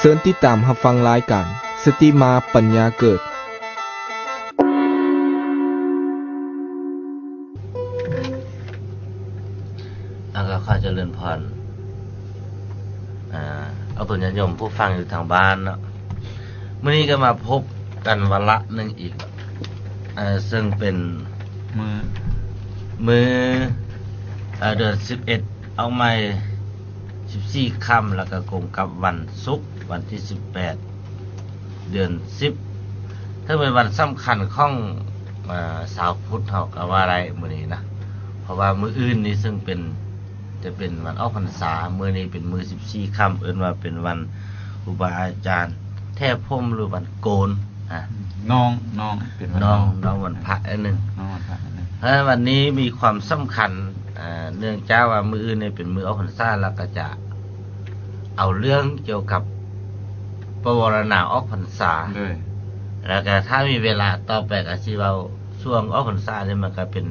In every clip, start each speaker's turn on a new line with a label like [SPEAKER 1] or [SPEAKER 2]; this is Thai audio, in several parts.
[SPEAKER 1] เชิญติดตามรับฟังรายการสตรีมาปัญญาเกิด
[SPEAKER 2] ก็ข้าเจริญพรเอาตัวญาติโยมผู้ฟังอยู่ทางบ้านเนาะมื้อนี้ก็มาพบกันวันละหนึ่งอีกซึ่งเป็นมือเดือน11เอาใหม่14ค่ำแล้วก็กงกับวันศุกร์วันที่18เดือน10ถ้าเป็นวันสำคัญของชาวพุทธเฮาก็ว่าได้มื้อนี้นะเพราะว่ามื้ออื่นนี่ซึ่งจะเป็นวันออกพรรษามื้อนี้เป็นมื้อ14ค่ำเอิ้นว่าเป็นวันครูบาอาจารย์แท้พรหมหรือวันโกน
[SPEAKER 3] น้องเป็นวัน
[SPEAKER 2] น้องวันพระอันนึง
[SPEAKER 3] น้องวันพระอันนึง
[SPEAKER 2] วันนี้มีความสำคัญเนื่องจากว่ามื้ออื่นนี่เป็นมื้อออกพรรษาแล้วก็จะเอาเรื่องเกี่ยวกับประวรณาออกพรรษาแล้วก็ถ้ามีเวลาต่อไปก็สิเว้าช่วงออกพรรษานี่มันก็เป็น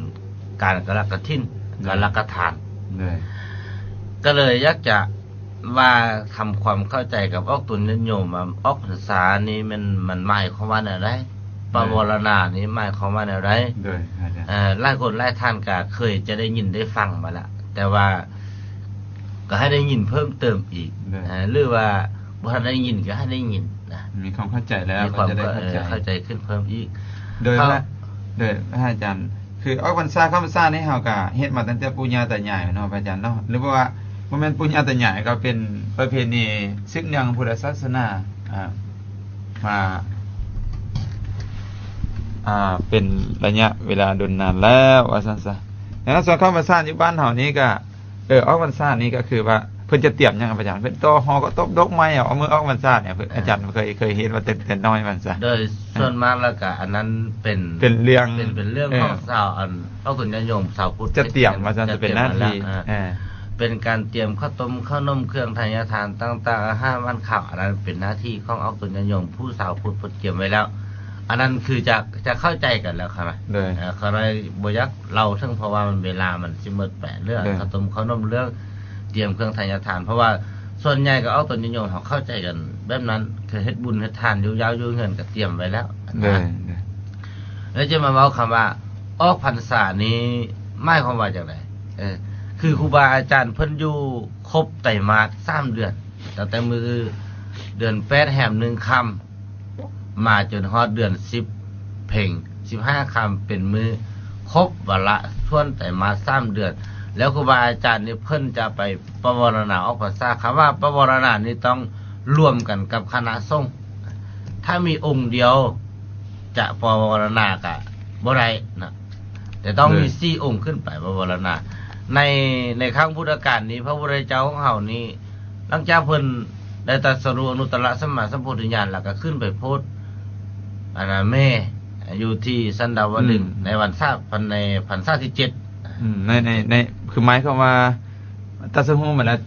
[SPEAKER 2] การกฐินการละกทานก็เลยอยากจะว่าทำความเข้าใจกับออกตุนโยมออกพรรษานี้มันหมายความว่าอะไรประวรณานี้หมายความว่าอะไรหลายคนหลายท่านก็เคยจะได้ยินได้ฟังมาแล้วแต่ว่าก็ให้ได้ยินเพิ่มเติมอีกหรือว่าบ่ทันได้ยินก็ให้ได้ยินนะ
[SPEAKER 3] มีความเข้าใจแล้ว
[SPEAKER 2] ก็จะได้เข้าใจขึ้นเพิ่มอีก
[SPEAKER 3] โดยพระอาจารย์คือออกพรรษาเข้าพรรษานี่เฮาก็เฮ็ดมาตั้งแต่ปู่ย่าตายายเนาะพระอาจารย์เนาะหรือว่าบ่แม่นปู่ย่าตายายก็เป็นประเพณีศึกยังพุทธศาสนามาเป็นระยะเวลาดนนานแล้วว่าซั่นซะแล้วส่วนเข้าพรรษาอยู่บ้านเฮานี้ก็ออกพรรษานี่ก็คือว่าเพิ่นจะเตรียมหยังอาจารย์เพิ่นต่อฮอก็ตบดอกไม้เอามือออกพรรษาเนี่ยอาจารย์เคยเห็นว่าแต่น้อยมันซะ
[SPEAKER 2] โดยส่วนมากแล้วก็อันนั้นเป็น
[SPEAKER 3] เรื่อง
[SPEAKER 2] ของชาวเอาคนญาติโยมชาวพุทธ
[SPEAKER 3] จะเตรียมว่าซั่นจะเป็นหน้าที่
[SPEAKER 2] เป็นการเตรียมข้าวต้มข้าวนมเครื่องทายทานต่างๆอาหารวันข้าวอันนั้นเป็นหน้าที่ของเอาคนญาติโยมผู้ชาวพุทธเพิ่นเตรียมไว้แล้วอันนั้นคือจะเข้าใจกันแล้วครับเขาเลยบ่อยากเล่าถึงเพราะว่ามันเวลามันสิหมดแปะเรื่องข้าวต้มข้าวนมเรื่องเตรียมเครื่องทายทานเพราะว่าส่วนใหญ่ก็เอาตนนิยมเขาเข้าใจกันแบบนั้นคือเฮ็ดบุญเฮ็ดทานอยู่ยาวอยู่เงินก็เตรียมไว้แล้วแล้วจะมาเว้าคำว่าออกพรรษานี้หมายความว่าจังได๋คือครูบาอาจารย์เพิ่นอยู่ครบไตรมาส3เดือนตั้งแต่มื้อเดือน8แรม1ค่ำมาจนฮอดเดือน10เพ็ง15ค่ำเป็นมื้อครบวาระทวนไตรมาส3เดือนแล้วครูบาอาจารย์นี่เพิ่นจะไปประวรณาออกพรรษาคำว่าประวรณานี่ต้องร่วมกันกับคณะสงฆ์ถ้ามีองค์เดียวจะประวรณาก็บ่ได้นะแต่ต้องมี4องค์ขึ้นไปประวรณาในครั้งพุทธกาลนี้พระพุทธเจ้าของเฮานี่หลังจากเพิ่นได้ตรัสรู้อนุตตรสัมมาสัมโพธิญาณแล้วก็ขึ้นไปโพธิแม่อยู่ที่สันดาวดึงในวันพรรษาที่7
[SPEAKER 3] ในคือหมายความว่าตัสรู้มาแล้ว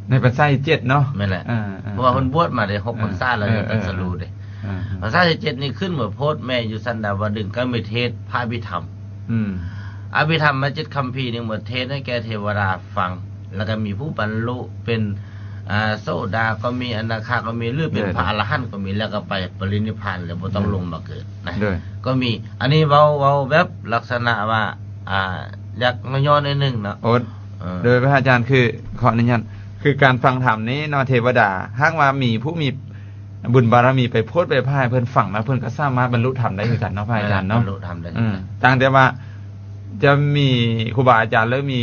[SPEAKER 3] ในพรรษาที่7เนาะ
[SPEAKER 2] แม่นแหละเพราะว่าเพิ่นบวชมาได้6พรรษาแล้วตัสรู้เด้พรรษาที่7นี่ขึ้นมาโพธิแม่อยู่สันดาวดึงก็มีเทศพระอภิธรรมอภิธรรมมา7คัมภีร์นึงหมดเทศให้แก่เทวดาฟังแล้วก็มีผู้บรรลุเป็นโสดาก็มีอนาคาก็มีหรือเป็นพระอรหันต์ก็มีแล้วก็ไปปรินิพพานแล้วบ่ต้องลงมาเกิดนะก็มีอันนี้เว้าแบบลักษณะว่าอยากย่อนิดนึงเนาะ
[SPEAKER 3] โดยพระอาจารย์คือขออนุญาตคือการฟังธรรมนี้เนาะเทวดาหากว่ามีผู้มีบุญบารมีไปโพธิไปพายเพิ่นฟังแล้วเพิ่นก็สามารถบรรลุธรรมได้คือกันเนาะพระอาจารย์เนาะ
[SPEAKER 2] บรรลุธรรมได้
[SPEAKER 3] ต่างแต่ว่าจะมีครูบาอาจารย์หรือมี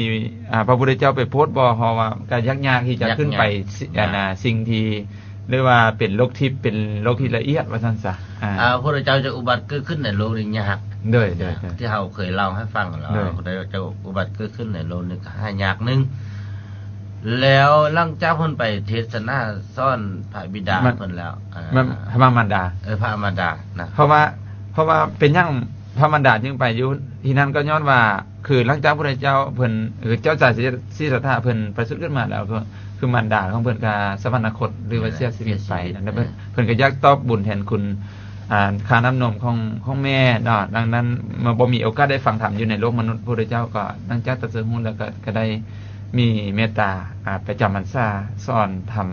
[SPEAKER 3] พระพุทธเจ้าไปโพธิบ่เพราะว่าก็ยากที่จะขึ้นไปสิ่งที่หรือว่าเป็นโลกทิพย์เป็นโลกที่ละเอียดว่าซั่นซะ
[SPEAKER 2] พระพุทธเจ้าจะอุบัติเกิดขึ้นในโลกนี้ยากที่เราเคยเล่าให้ฟังแล้วพระพุทธเจ้าอุบัติเกิดขึ้นในโลกนี้ก็ยากนึงแล้วหลังจากเพิ่นไปเทศนาสอนพระบิดาเพิ่นแล้ว
[SPEAKER 3] พระมารดา
[SPEAKER 2] พระมารดานะ
[SPEAKER 3] เพราะว่าเป็นหยังพระมารดาจึงไปอยู่ที่นั่นก็ย้อนว่าคือหลังจากพระพุทธเจ้าเพิ่นเจ้าจ่ายศีรษะเพิ่นประสูติขึ้นมาแล้วคือมารดาของเพิ่นก็สวรรคตหรือว่าเสียชีวิตไปนั่นเพิ่นก็อยากตอบบุญแทนคุณค่าน้ำนมของแม่เนาะดังนั้นเมื่อบ่มีโอกาสได้ฟังธรรมอยู่ในโลกมนุษย์พระพุทธเจ้าก็หลังจากตรัสรู้แล้วก็ได้มีเมตตาไปจำพรรษาสอนธรรม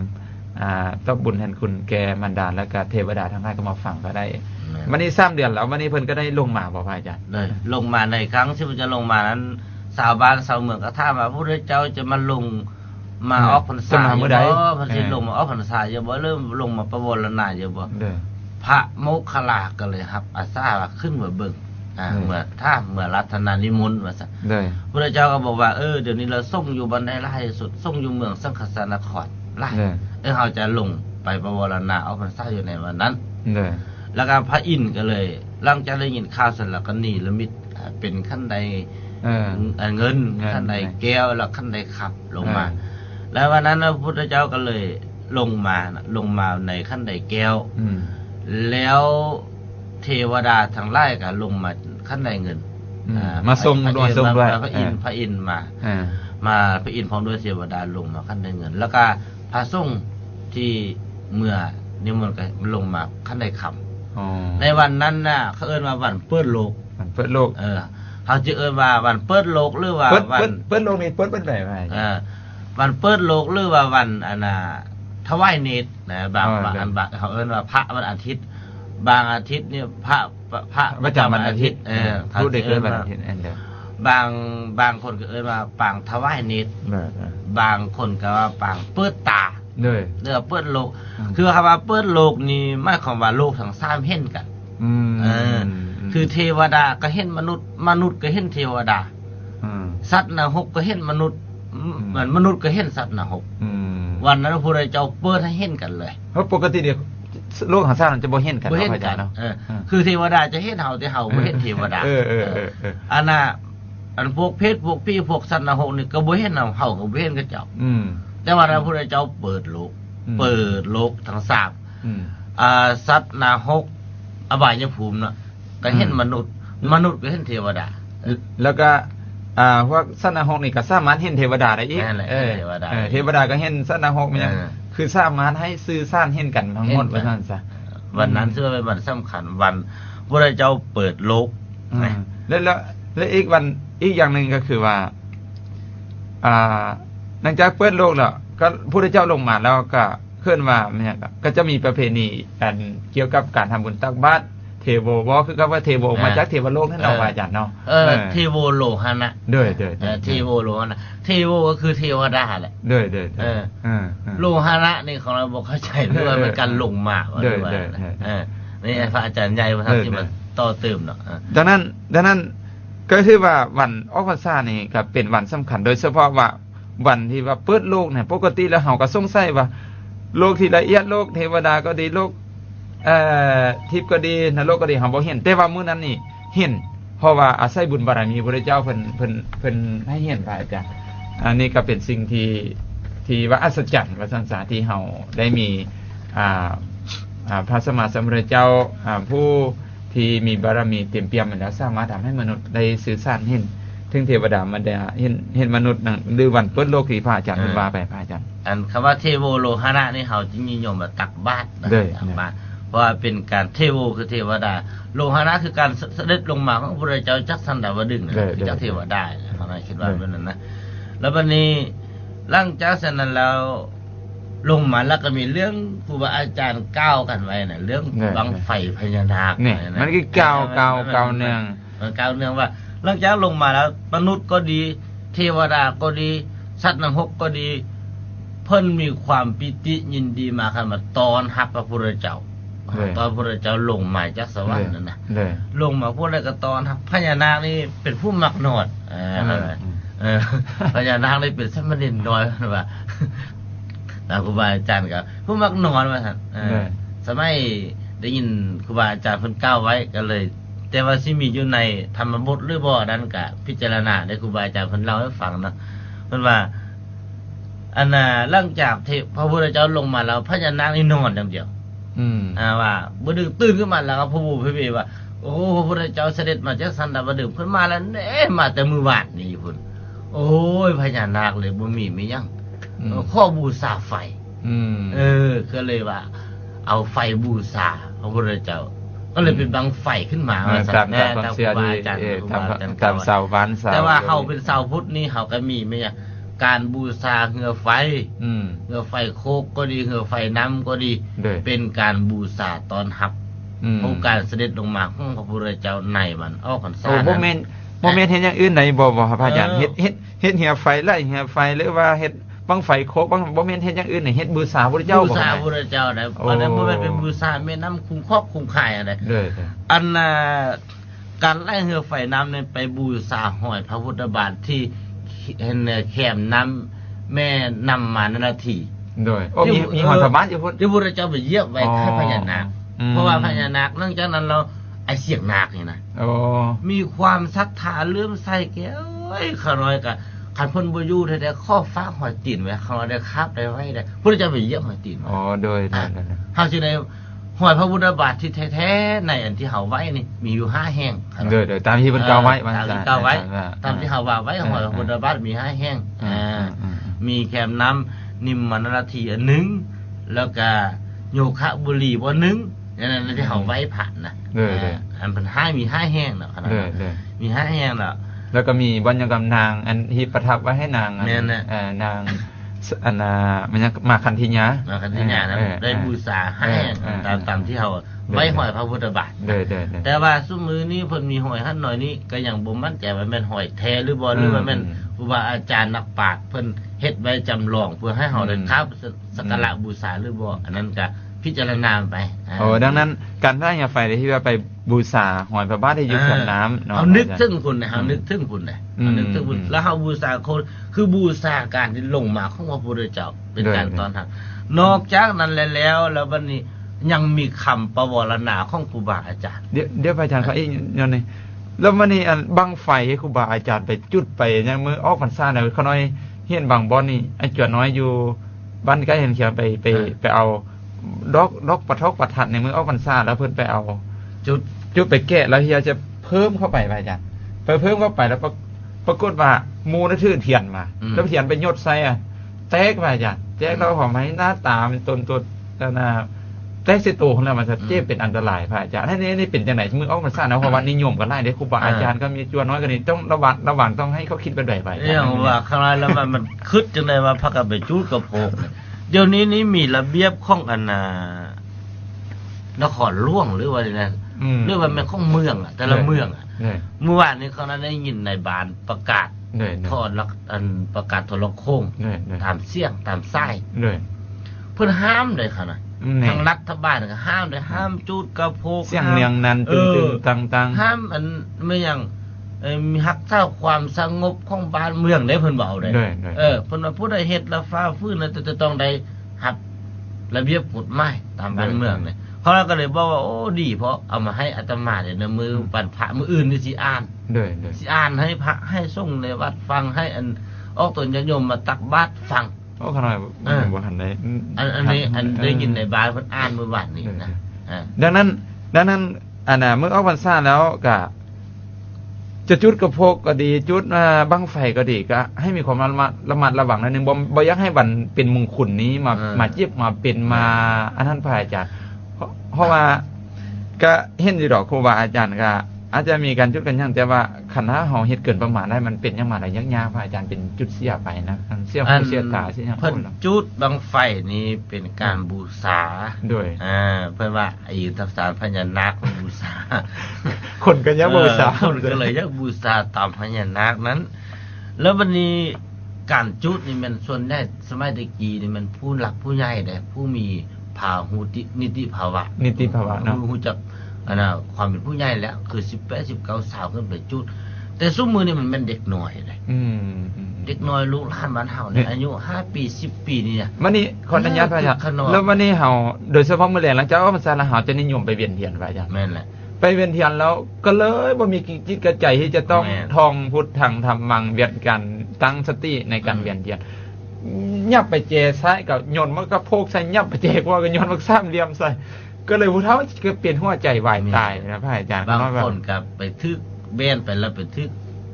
[SPEAKER 3] ต้องบุญแทนคุณแก่มารดาและก็เทวดาทั้งหลายก็มาฟังก็ได้วันนี้3เดือนแล้ววันนี้เพิ่นก็ได้ลงมาบ่พระอาจารย์
[SPEAKER 2] เลยลงมาในครั้งที่มันจะลงมานั้นชาวบ้านชาวเมืองก็ถามว่าพระพุทธเจ้าจะมาลงมาออกพรรษาอยู่บ่พระสิลงมาออกพรรษาอยู่บ่เริ่มลงมาประวรณาอยู่บ่พระโมคคัลลาก็เลยครับอาสาว่าขึ้นมาเบิ่งเมื่อรัตนานิมนต์ว่าซั่นพระเจ้าก็บอกว่าเดี๋ยวนี้เราส่งอยู่บันไดหลายสุดส่งอยู่เมืองสังฆสานครหลายเฮาจะลงไปประวรณาออกพรรษาอยู่ในวันนั้นแล้วก็พระอินทร์ก็เลยหลังจากได้ยินข่าวเสร็จแล้วก็นิมิตเป็นขั้นใดเงินขั้นใดแก้วแล้วขั้นใดขับลงมาแล้ววันนั้นพระพุทธเจ้าก็เลยลงมาในขั้นใดแก้วแล้วเทวดาทั้งหลายก็ลงมาขั้นใดเงิน
[SPEAKER 3] มาส่งด้วย
[SPEAKER 2] พระอินทร์มาพระอินทร์พร้อมด้วยเทวดาลงมาขั้นใดเงินแล้วก็พระสงฆ์ที่เมื่อนิมนต์ก็ลงมาขั้นใดคำในวันนั้นน่ะเขาเอิ้นว่าวันเปิดโลกเขาจะเอิ้นว่าวันเปิดโลกหรือว่าวัน
[SPEAKER 3] เปิดโลกนี่เปิดเป็นแบบไหน
[SPEAKER 2] วันเปิดโลกหรือว่าวันถวายเนตรนะบางเขาเอิ้นว่าพระวันอาทิตย์บางอาทิตย์เนี่ยพระ
[SPEAKER 3] ประจำวันอาทิตย์พูดได้เกินวันอาทิตย์
[SPEAKER 2] บางคนก็เอิ้นว่าปางถวายเนตรบางคนก็ว่าปางเปิดตาเด้อเปิดโลกคือคำว่าเปิดโลกนี่หมายความว่าโลกทั้ง3เห็นกันคือเทวดาก็เห็นมนุษย์ก็เห็นเทวดาสัตว์นรกก็เห็นมนุษย์เหมือนมนุษย์ก็เห็นสัตว์นรกวันนั้นพระพุทธเจ้าเปิดให้เห็นกันเลย
[SPEAKER 3] เพราะปกติเดี๋ยวโลกทั้ง3มันจะบ่เห็นกัน
[SPEAKER 2] พระอาจารย์เนาะคือเทวดาจะเห็นเฮาแต่เฮาบ่เห็นเทวดาอันพวกเพศพวกพี่พวกสัตว์นรกนี่ก็บ่เห็นเฮาก็บ่เห็นกับเจ้าแต่ว่าพระพุทธเจ้าเปิดโลกทั้ง3สัตว์นรกอบายภูมิเนาะก็เห็นมนุษย์ก็เห็นเทวดา
[SPEAKER 3] แล้วก็พวกสัตว์นรกนี่ก็สามารถเห็นเทวดาได้อีกเทวดาก็เห็นสัตว์นรกมันยังคือสามารถให้สื่อสารเห็นกันทั้งหมดว่าซั่นซะ
[SPEAKER 2] วันนั้นถือว่าเป็นวันสำคัญวันพระพุทธเจ้าเปิดโลก
[SPEAKER 3] แล้วอีกวันอีกอย่างนึงก็คือว่าหลังจากเปิดโลกแล้วก็พระพุทธเจ้าลงมาแล้วก็เคลื่อนว่าเนี่ยก็จะมีประเพณีกันเกี่ยวกับการทำบุญตักบาตรเทโวบ่คือคำว่าเทโวมาจากเทวโลกนั่นเอาอาจารย์เนาะ
[SPEAKER 2] เทโวโลหะนะ
[SPEAKER 3] เด้อ
[SPEAKER 2] เทโวโลหะนะเทโวก็คือเทวดาแหละ
[SPEAKER 3] เด้อ
[SPEAKER 2] โลหะนะนี่ของเราบ่เข้าใจด้วยว่าเป็นการลงมาว่านี่พระอาจารย์ใหญ่ว่าที่มันต่อเติมเนาะ
[SPEAKER 3] ดังนั้นก็คือว่าวันออกพรรษานี่ก็เป็นวันสำคัญโดยเฉพาะว่าวันที่ว่าเปิดโลกเนี่ยปกติแล้วเฮาก็สงสัยว่าโลกที่ละเอียดโลกเทวดาก็ดีโลกทิพย์ก็ดีนรกก็ดีเฮาบ่เห็นแต่ว่ามื้อนั้นนี่เห็นเพราะว่าอาศัยบุญบารมีพระเจ้าเพิ่นให้เห็นไปจ้ะอันนี้ก็เป็นสิ่งที่ว่าอัศจรรย์ว่าซั่นซะที่เฮาได้มีพระสัมมาสัมพุทธเจ้าผู้ที่มีบารมีเต็มเปี่ยมแล้วสามารถทำให้มนุษย์ได้สื่อสารเห็นถึงเทวดามันได้เห็นมนุษย์นั่นหรือวันเปิดโลกที่พระอาจารย์ว่าไปพระอาจารย์
[SPEAKER 2] อันคำว่าเทโวโลหะนะนี่เฮาจึงนิยมว่าตักบาตรตักบาตรเพราะว่าเป็นการเทโวคือเทวดาโลหะนะคือการเสด็จลงมาของพระพุทธเจ้าจากสันดาวดึงคือจากเทวดาเขาคิดว่าเป็นนั้นนะแล้ววันนี้หลังจากนั้นแล้วลงมาแล้วก็มีเรื่องครูบาอาจารย์ก้าวกันไว้น่ะเรื่องบังไฟพญานาค
[SPEAKER 3] นี่มันคือก้าวเนื่อง
[SPEAKER 2] ว่าหลังจากลงมาแล้วมนุษย์ก็ดีเทวดาก็ดีสัตว์นรกก็ดีเพิ่นมีความปิติยินดีมากันมาตอนรับพระพุทธเจ้าตอนพระพุทธเจ้าลงมาจากสวรรค์นั่นน่ะลงมาพูดอะไรก็ตอนรับพญานาคนี่เป็นผู้มักนอดพญานาคนี่เป็นสมณเณรน้อยว่าครูบาอาจารย์ก็ผู้มักนอนว่าซั่นสมัยได้ยินครูบาอาจารย์เพิ่นกล่าวไว้ก็เลยแต่ว่าสิมีอยู่ในธรรมบทหรือบ่นั้นก็พิจารณาได้ครูบาอาจารย์เพิ่นเล่าให้ฟังเนาะเพิ่นว่าอันน่ะหลังจากพระพุทธเจ้าลงมาแล้วพญานาคนี่นอนอย่างเดียวว่าบ่ดึกตื่นขึ้นมาแล้วก็ผู้เผยว่าโอ้พระพุทธเจ้าเสด็จมาจากสันดาวดึงเพิ่นมาแล้วเด้มาแต่มื้อวานนี้พุ่นโอ้ยพญานาคเลยบ่มีหยังข้อบูชาไฟก็เลยว่าเอาไฟบูชาพระพุทธเจ้าก็เลยเป็นบังไฟขึ้นมา
[SPEAKER 3] ตามความเชื่อที่ตามเสาบ้านเสา
[SPEAKER 2] แต่ว่าเฮาเป็นเสาพุทธนี่เฮาก็มีมั้ย การบูชาเหือไฟ
[SPEAKER 3] อืม
[SPEAKER 2] เหือไฟโคกก็ดีเหือไฟน้ำก็ดี
[SPEAKER 3] เด้อ
[SPEAKER 2] เป็นการบูชาตอนรับ
[SPEAKER 3] อืม
[SPEAKER 2] ของการเสด็จลงมาของพระพุทธเจ้าในวันออกพรรษา
[SPEAKER 3] โอ้บ่แม่นบ่แม่นเฮ็ดอย่างอื่นใดบ่ครับพระอาจารย์
[SPEAKER 2] เออ
[SPEAKER 3] เฮ็ดเหียไฟไล่เหียไฟหรือว่าเฮ็ดบังไฟโคกบังบ่แม่นเฮ็ดอย่างอื่นนี่เฮ็ดบูชาพระเจ้า
[SPEAKER 2] บู
[SPEAKER 3] บ่
[SPEAKER 2] ชา
[SPEAKER 3] ค
[SPEAKER 2] พ
[SPEAKER 3] รับ
[SPEAKER 2] ระพุทธเจ้าได้
[SPEAKER 3] โอ้
[SPEAKER 2] อันนั้นบ่แม่นเป็นบูชาแม่น้ำคุ้มครอบคุ้มค่ายอะไร
[SPEAKER 3] เด้อ
[SPEAKER 2] อันน่ะการไล่เหือไฟน้ำเนี่ยไปบูชาห้อยพระพุทธบาทที่เห็นแคมน้ำแม่นำมานาที
[SPEAKER 3] โดยโอ้มีหอยพระบาทอยู่พุ่น
[SPEAKER 2] ที่พระพุทธเจ้าไปเยี่ยมไว้
[SPEAKER 3] อ๋อ
[SPEAKER 2] ให้พญานาค
[SPEAKER 3] อืม
[SPEAKER 2] เพราะว่าพญานาคเนื่องจากนั้นเราไอเสียงนาคนี่นะ
[SPEAKER 3] โอ้
[SPEAKER 2] มีความศรัทธาเลื่อมใสแก้วเอ้ยขน้อยกะคันเพิ่นบ่อยู่ได้ข้อฟ้าหอยตีนไว้เขาได้คาบได้ไว้ได้พระเจ้าไปเยี่ยมหอยตีนไว้
[SPEAKER 3] อ๋อโดย
[SPEAKER 2] เฮาสิได้หอยพระพุทธบาทที่แท้ๆในอันที่เฮาไว้นี่มีอยู่5แห่ง
[SPEAKER 3] โดยตามที่เพิ่นกล่าวไว้
[SPEAKER 2] ตามที่กล่าวไว้ตามที่เฮาว่าไว้หอยพระพุทธบาทมี5แห่งมีแคมน้ำนิมมานรทีอันหนึงแล้วก็โยคะบุรีบ่หนึงนั่นที่เฮาไว้ผ่านนะอันเพิ่นมี5แห่งเนาะขนาดนั้นมี5แห่งเนาะ
[SPEAKER 3] แล้วก็มีบรรยากรรมนางอันที่ประทับไว้ให้นางอัน
[SPEAKER 2] แม่นน่ะ
[SPEAKER 3] นางอันน่ะมันยังมาคันธิญา
[SPEAKER 2] มาคันที่ญาณนั้นได้บูชาให้ตามที่เฮาไว้หอยพระพุทธบาท
[SPEAKER 3] เด้อ
[SPEAKER 2] แต่ว่าซุมื้อนี้เพิ่นมีหอยหั่นหน่อยนี้ก็ยังบ่มั่นใจว่าแม่นหอยแท้หรือบ่หรือว่าแม่นครูบาอาจารย์นักปราชญ์เพิ่นเฮ็ดไว้จำลองเพื่อให้เฮาได้ครับสักการะบูชาหรือบ่อันนั้นก็พิจารณาไป
[SPEAKER 3] โอ้ดังนั้นการได้ยาไฟที่ว่าไปบูชาหอยพระบาทที่อยู่แคมน้ำ
[SPEAKER 2] เอานึกถึงคุณนะเฮานึกถึงคุณนะนึกถึงคุณแล้วเฮาบูชาคนคือบูชาการที่ลงมาของพระพุทธเจ้าเป็นการต้อนรับนอกจากนั้นแล้วบัดนี้ยังมีคำประวรณาของครูบาอาจารย์
[SPEAKER 3] เดี๋ยวพระอาจารย์เขาอีกย้อนนี่แล้วมันนี่อันบังไฟให้ครูบาอาจารย์ไปจุดไปยังมือออกพรรษาเนี่ยเขาน้อยเฮียนบางบ่อนนี่ไอ้จวดน้อยอยู่บ้านใกล้เห็นเขียวไปเอาดอกปะทอกปะทัดในมือออกพรรษาแล้วเพิ่นไปเอา จุดไปแกะแล้วเฮียจะเพิ่มเข้าไปพระอาจารย์ไปเพิ่มเข้าไปแล้วปรากฏว่ามูนั่นชื่อเทียนมาแล้วเทียนไปยดใส่อ่ะแตกพระอาจารย์แตกแล้วหอมให้หน้าตาเป็นตัวนาแตกสิโตของเรามันจะเจ็บเป็นอันตรายพระอาจารย์นี่เป็นจังไหนมือออกพรรษานะเพราะว่านิยมกันไล่ได้ครูบาอาจารย์ก็มีจวนน้อยกันนี่ต้องระวังต้องให้เขาคิดไปด้วยไป
[SPEAKER 2] อย่างว่าข้างในแล้วมันคึดจังได๋ว่าพักกันไปจูดกระโพกเดี๋ยวนี้นี่มีระเบียบของอันนครหลวงหรือว่าอะไรนะหรือว่าแม่นของเมืองแต่ละเมืองเมื่อวานนี้เขานั้นได้ยินในบานประกาศทอดอันประกาศโทรโคงตามเสียงตามไส้เพิ่นห้ามเลยค่ะนะทางรัฐบาลก็ห้ามเลยห้ามจูดกระโพก
[SPEAKER 3] เสียงเนียงนั้นตึงๆตังๆ
[SPEAKER 2] ห้ามอันไม่อย่างมีฮักษาความสงบของบ้านเมืองได้เพิ่นเว้าได้เพิ่นว่าผู้ใดเฮ็ดละฟ้าฟื้นแล้วจะต้องได้รับระเบียบกฎหมายตามบ้านเมืองเนี่ยเขาก็เลยบอกว่าโอ้ดีเพราะเอามาให้อาตมาเนี่ยในมือปันพระมืออื่นนี่สิอ่านสิอ่านให้พระให้ส่งในวัดฟังให้อันออกตนญาติโยมมาตักบาตรฟัง
[SPEAKER 3] โอ้ขนาดบ่ทันได้
[SPEAKER 2] อันนี้ได้ยินในบ้านเพิ่นอ่านเมื่อวานนี้นะ
[SPEAKER 3] ดังนั้นอันน่ะเมื่อออกพรรษาแล้วก็จะจุดกระโพกก็ดีจุดบั้งไฟก็ดีก็ให้มีความระมัดระวังนิดนึงบ่อยากให้วันเป็นมงคลนี้มาเจ็บมาเป็นมาอันนั้นพระอาจารย์เพราะว่าก็เห็นอยู่ดอกครูบาอาจารย์ก็อาจจะมีการจุดกันยังแต่ว่าคันถ้าเฮาเฮ็ดเกินประมาณได้มันเป็นยังมาได้ยากๆพระอาจารย์เป็นจุดเสียไปนะเสียหูเสียตาเสียหยัง
[SPEAKER 2] เพิ่นจุดบั้งไฟนี้เป็นการบูชา
[SPEAKER 3] ด้วย
[SPEAKER 2] เพิ่นว่าไอ้ทักษะพญานาคบูชา
[SPEAKER 3] คนก็ยังบูชา
[SPEAKER 2] คนก็เลยอยากบูชาตามพญานาคนั้นแล้ววันนี้การจุดนี่มันส่วนได้สมัยตะกี้นี่มันผู้หลักผู้ใหญ่ได้ผู้มีภาหุนิติภาวะ
[SPEAKER 3] เนาะ
[SPEAKER 2] รู้จักความเป็นผู้ใหญ่แล้วคือ18 19สาวขึ้นไปจุดแต่ซุมื้อนี่มันเป็นเด็กน้อยเลยเด็กน้อยลูกหลานบ้านเฮาเนี่ยอายุ5ปี10ปีนี่
[SPEAKER 3] วันนี้ขออนุญาตพระอาจารย์แล้ววันนี้เฮาโดยเฉพาะมื้อแลงหลังจากออกพรรษาแล้วเฮาจะนิยมไปเวียนเทียนพระอาจารย์
[SPEAKER 2] แม่นแหละ
[SPEAKER 3] ไปเวียนเทียนแล้วก็เลยบ่มีจิตกระใจที่จะต้องท่องพุทธังธรรมังเวียนกันตั้งสติในการเวียนเทียนยับไปเจซ้ายกับโยนมันก็โพกใส่ยับไปเจกว่าก็โยนมันซ้ำเหลี่ยมใส่ก็เลยผู้เฒ่าก็เปลี่ยนหัวใจวายตายนะพระอาจารย์
[SPEAKER 2] บางคนก็ไปทึกเบ้นไปแล้วไปทึก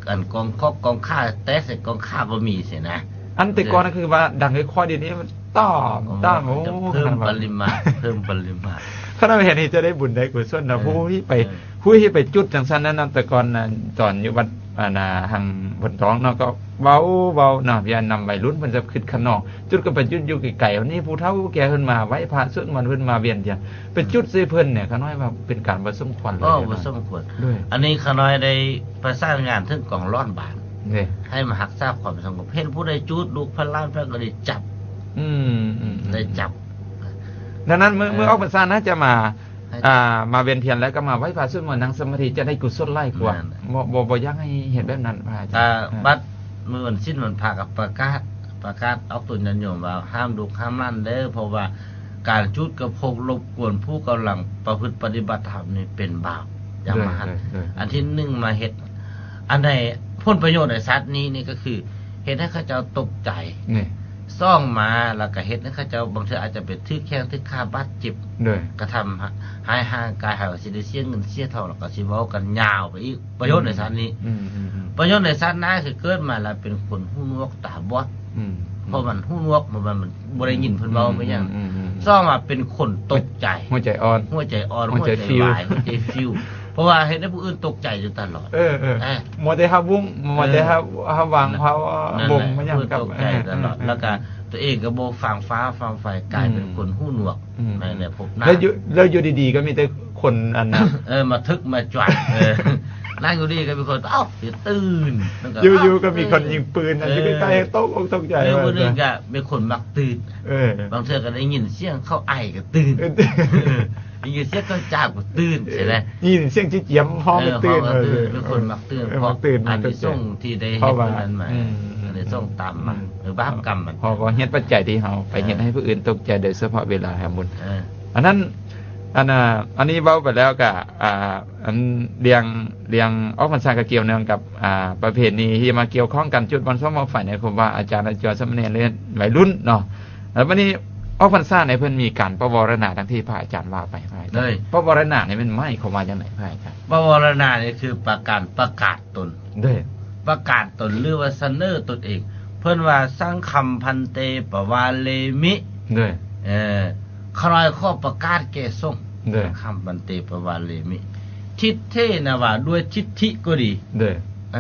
[SPEAKER 2] กันกองคอกกองข้าแต่ใส่กองข้าบ่มีเสียนะ
[SPEAKER 3] อันแต่ก่อนก็คือว่าดังค่อยๆเดี๋ยวนี้มันต้อมโอ้
[SPEAKER 2] เพิ่มปริมาณ
[SPEAKER 3] ถ้าเราเห็นนี่จะได้บุญได้กุศลนะผู้ที่ไปจุดจังซั่นนั้นแต่ก่อนตอนอยู่วัดทางบนท้องเนาะก็ เว้าน่ะพยานนำวัยรุ่นเพิ่นจะคิดข้างนอกจุดก็เป็นจุดอยู่ไกลๆวันนี้ผู้เฒ่าแก่เพิ่นมาไว้พระสวดมนต์เพิ่นมาเวียนเทียนเป็นจุดใส่เพิ่นเนี่ยข้าน้อยว่าเป็นการบ่สมควรเลย
[SPEAKER 2] ก็บ่สมควร
[SPEAKER 3] ด้วย
[SPEAKER 2] อันนี้ข้าน้อยได้ประสานงานถึงกองร้อนบาล
[SPEAKER 3] นี่
[SPEAKER 2] ให้มารักษาความสงบเห็นผู้ใดจูดลูกพระล้านพระก็ได้จับ
[SPEAKER 3] อืม
[SPEAKER 2] ได้จับ
[SPEAKER 3] ดังนั้นเมื่อออกพรรษาน่าจะมา
[SPEAKER 2] ให้
[SPEAKER 3] มาเวียนเทียนแล้วก็มาไหว้พระสวดมนต์นั่งสมาธิจะได้กุศลหลายกว่า
[SPEAKER 2] นั่นแหละ
[SPEAKER 3] บ่อยากให้เห็นแบบนั้นพระอาจาร
[SPEAKER 2] ถ้า
[SPEAKER 3] ย์
[SPEAKER 2] บัดมื้อวันสิ้นวันพากับประกาศเอาตุนยันโยมว่าห้ามลูกห้ามหล้านเด้อเพราะว่าการจุดกระพกรบกวนผู้กำลังประพฤติปฏิบัติธรรมนี่เป็นบาปอย่ามาหัน
[SPEAKER 3] ด้วย
[SPEAKER 2] อันที่หนึ่งมาเฮ็ดอันใดผลประโยชน์ในสัตว์นี้นี่ก็คือเฮ็ดให้เขาเจ้าตกใจ
[SPEAKER 3] นี่
[SPEAKER 2] ซ่องมาแล้วก็เฮ็ดให้เขาเจ้าบางทีอาจจะเป็นทึกแข้งทึกขาบาดเจ็บ
[SPEAKER 3] ด้วย
[SPEAKER 2] กระทำหายห่างกายหายว่าสิได้เสียเงินเสียทองแล้วก็สิเว้ากันยาวไปอีกประโยชน์ในสัตว์นี้
[SPEAKER 3] อืม
[SPEAKER 2] ประโยชน์ในสัตว์นั้นคือเกิดมาแล้วเป็นคนหูหนวกตาบอด
[SPEAKER 3] อืม
[SPEAKER 2] เพราะมันหูหนวกมันบ่ได้ยินเพิ่นเว้าไม่หยัง
[SPEAKER 3] อืม
[SPEAKER 2] ซ่องมาเป็นคนตกใจ
[SPEAKER 3] หัวใจอ่อน
[SPEAKER 2] หัวใจอ่อน
[SPEAKER 3] หัวใจฟิว
[SPEAKER 2] วายหัวใจฟิวเพราะว่าเห็นให้ผู้อื่นตกใจอยู่ตลอด
[SPEAKER 3] เออมัวแต่ฮับวุ้งมัวแต่ฮับวางเขาวงไม่ยังกับ
[SPEAKER 2] ตกใจตลอดแล้วก็ตัวเองก็บ่ฟังฟ้าฟังไฟกลายเป็นคนหูหนวกในภพหน้า
[SPEAKER 3] แล้วอยู่ดีๆก็มีแต่คนอันนั้น
[SPEAKER 2] มาทึกมาจวดนั่งอยู่ดีก็มีคนสิตื่นแล้ว
[SPEAKER 3] อยู่ๆก็มีคนยิงปืนอันอยู่ใกล้ๆตกอกตกใจ
[SPEAKER 2] เรื่อง
[SPEAKER 3] ว่า
[SPEAKER 2] นึงก็เป็นคนมักตื่น
[SPEAKER 3] เออบ
[SPEAKER 2] างเทื่อก็ได้ยินเสียงเข้าไอก็ตื่นได้ยินเสียงเขาจากก็ตื่นใช่ไหม
[SPEAKER 3] ยินเสียงจิ๊เจียมห้องตื่น
[SPEAKER 2] เป็นคนมักตื่น
[SPEAKER 3] เพราะตื่น
[SPEAKER 2] อันที่ส่งที่ได้เห็นนั้นมาอันนี้ส่งตามมาหรือบาปกรรมมัน
[SPEAKER 3] พอก็เฮ็ดปัจจัยที่เฮาไปเฮ็ดให้ผู้อื่นตกใจโดยเฉพาะเวลาแห่งบุญ
[SPEAKER 2] เออ
[SPEAKER 3] อันนั้นอันนี้เว้าไปแล้วก็อันเรียงออกพรรษาก็เกี่ยวเนื่องกับประเพณีที่มาเกี่ยวข้องกันจุดวันสมฝ่ายเนี่ยผมว่าอาจารย์สมณเณรเรียนวัยรุ่นเนาะแล้ววันนี้ออกพรรษาในเพิ่นมีการประวรณาทั้งที่พระอาจารย์ว่าไปพระอาจารย์ประวรณาเนี่ยมันไม่เข้ามาจังไหนพระอาจารย์
[SPEAKER 2] ปวารณานี่คือประกาศตน
[SPEAKER 3] เด้อ
[SPEAKER 2] ประกาศตนหรือว่าเสนอตนเอง เพิ่นว่าสร้างคำพันเตปวาเลมิ
[SPEAKER 3] เด้อ
[SPEAKER 2] ครอยข้อประกาศแก่ทรง
[SPEAKER 3] เด้อ
[SPEAKER 2] คำพันเตปวาเลมิ ทิเทนะว่าด้วยทิฏฐิก็ดี
[SPEAKER 3] เด้อ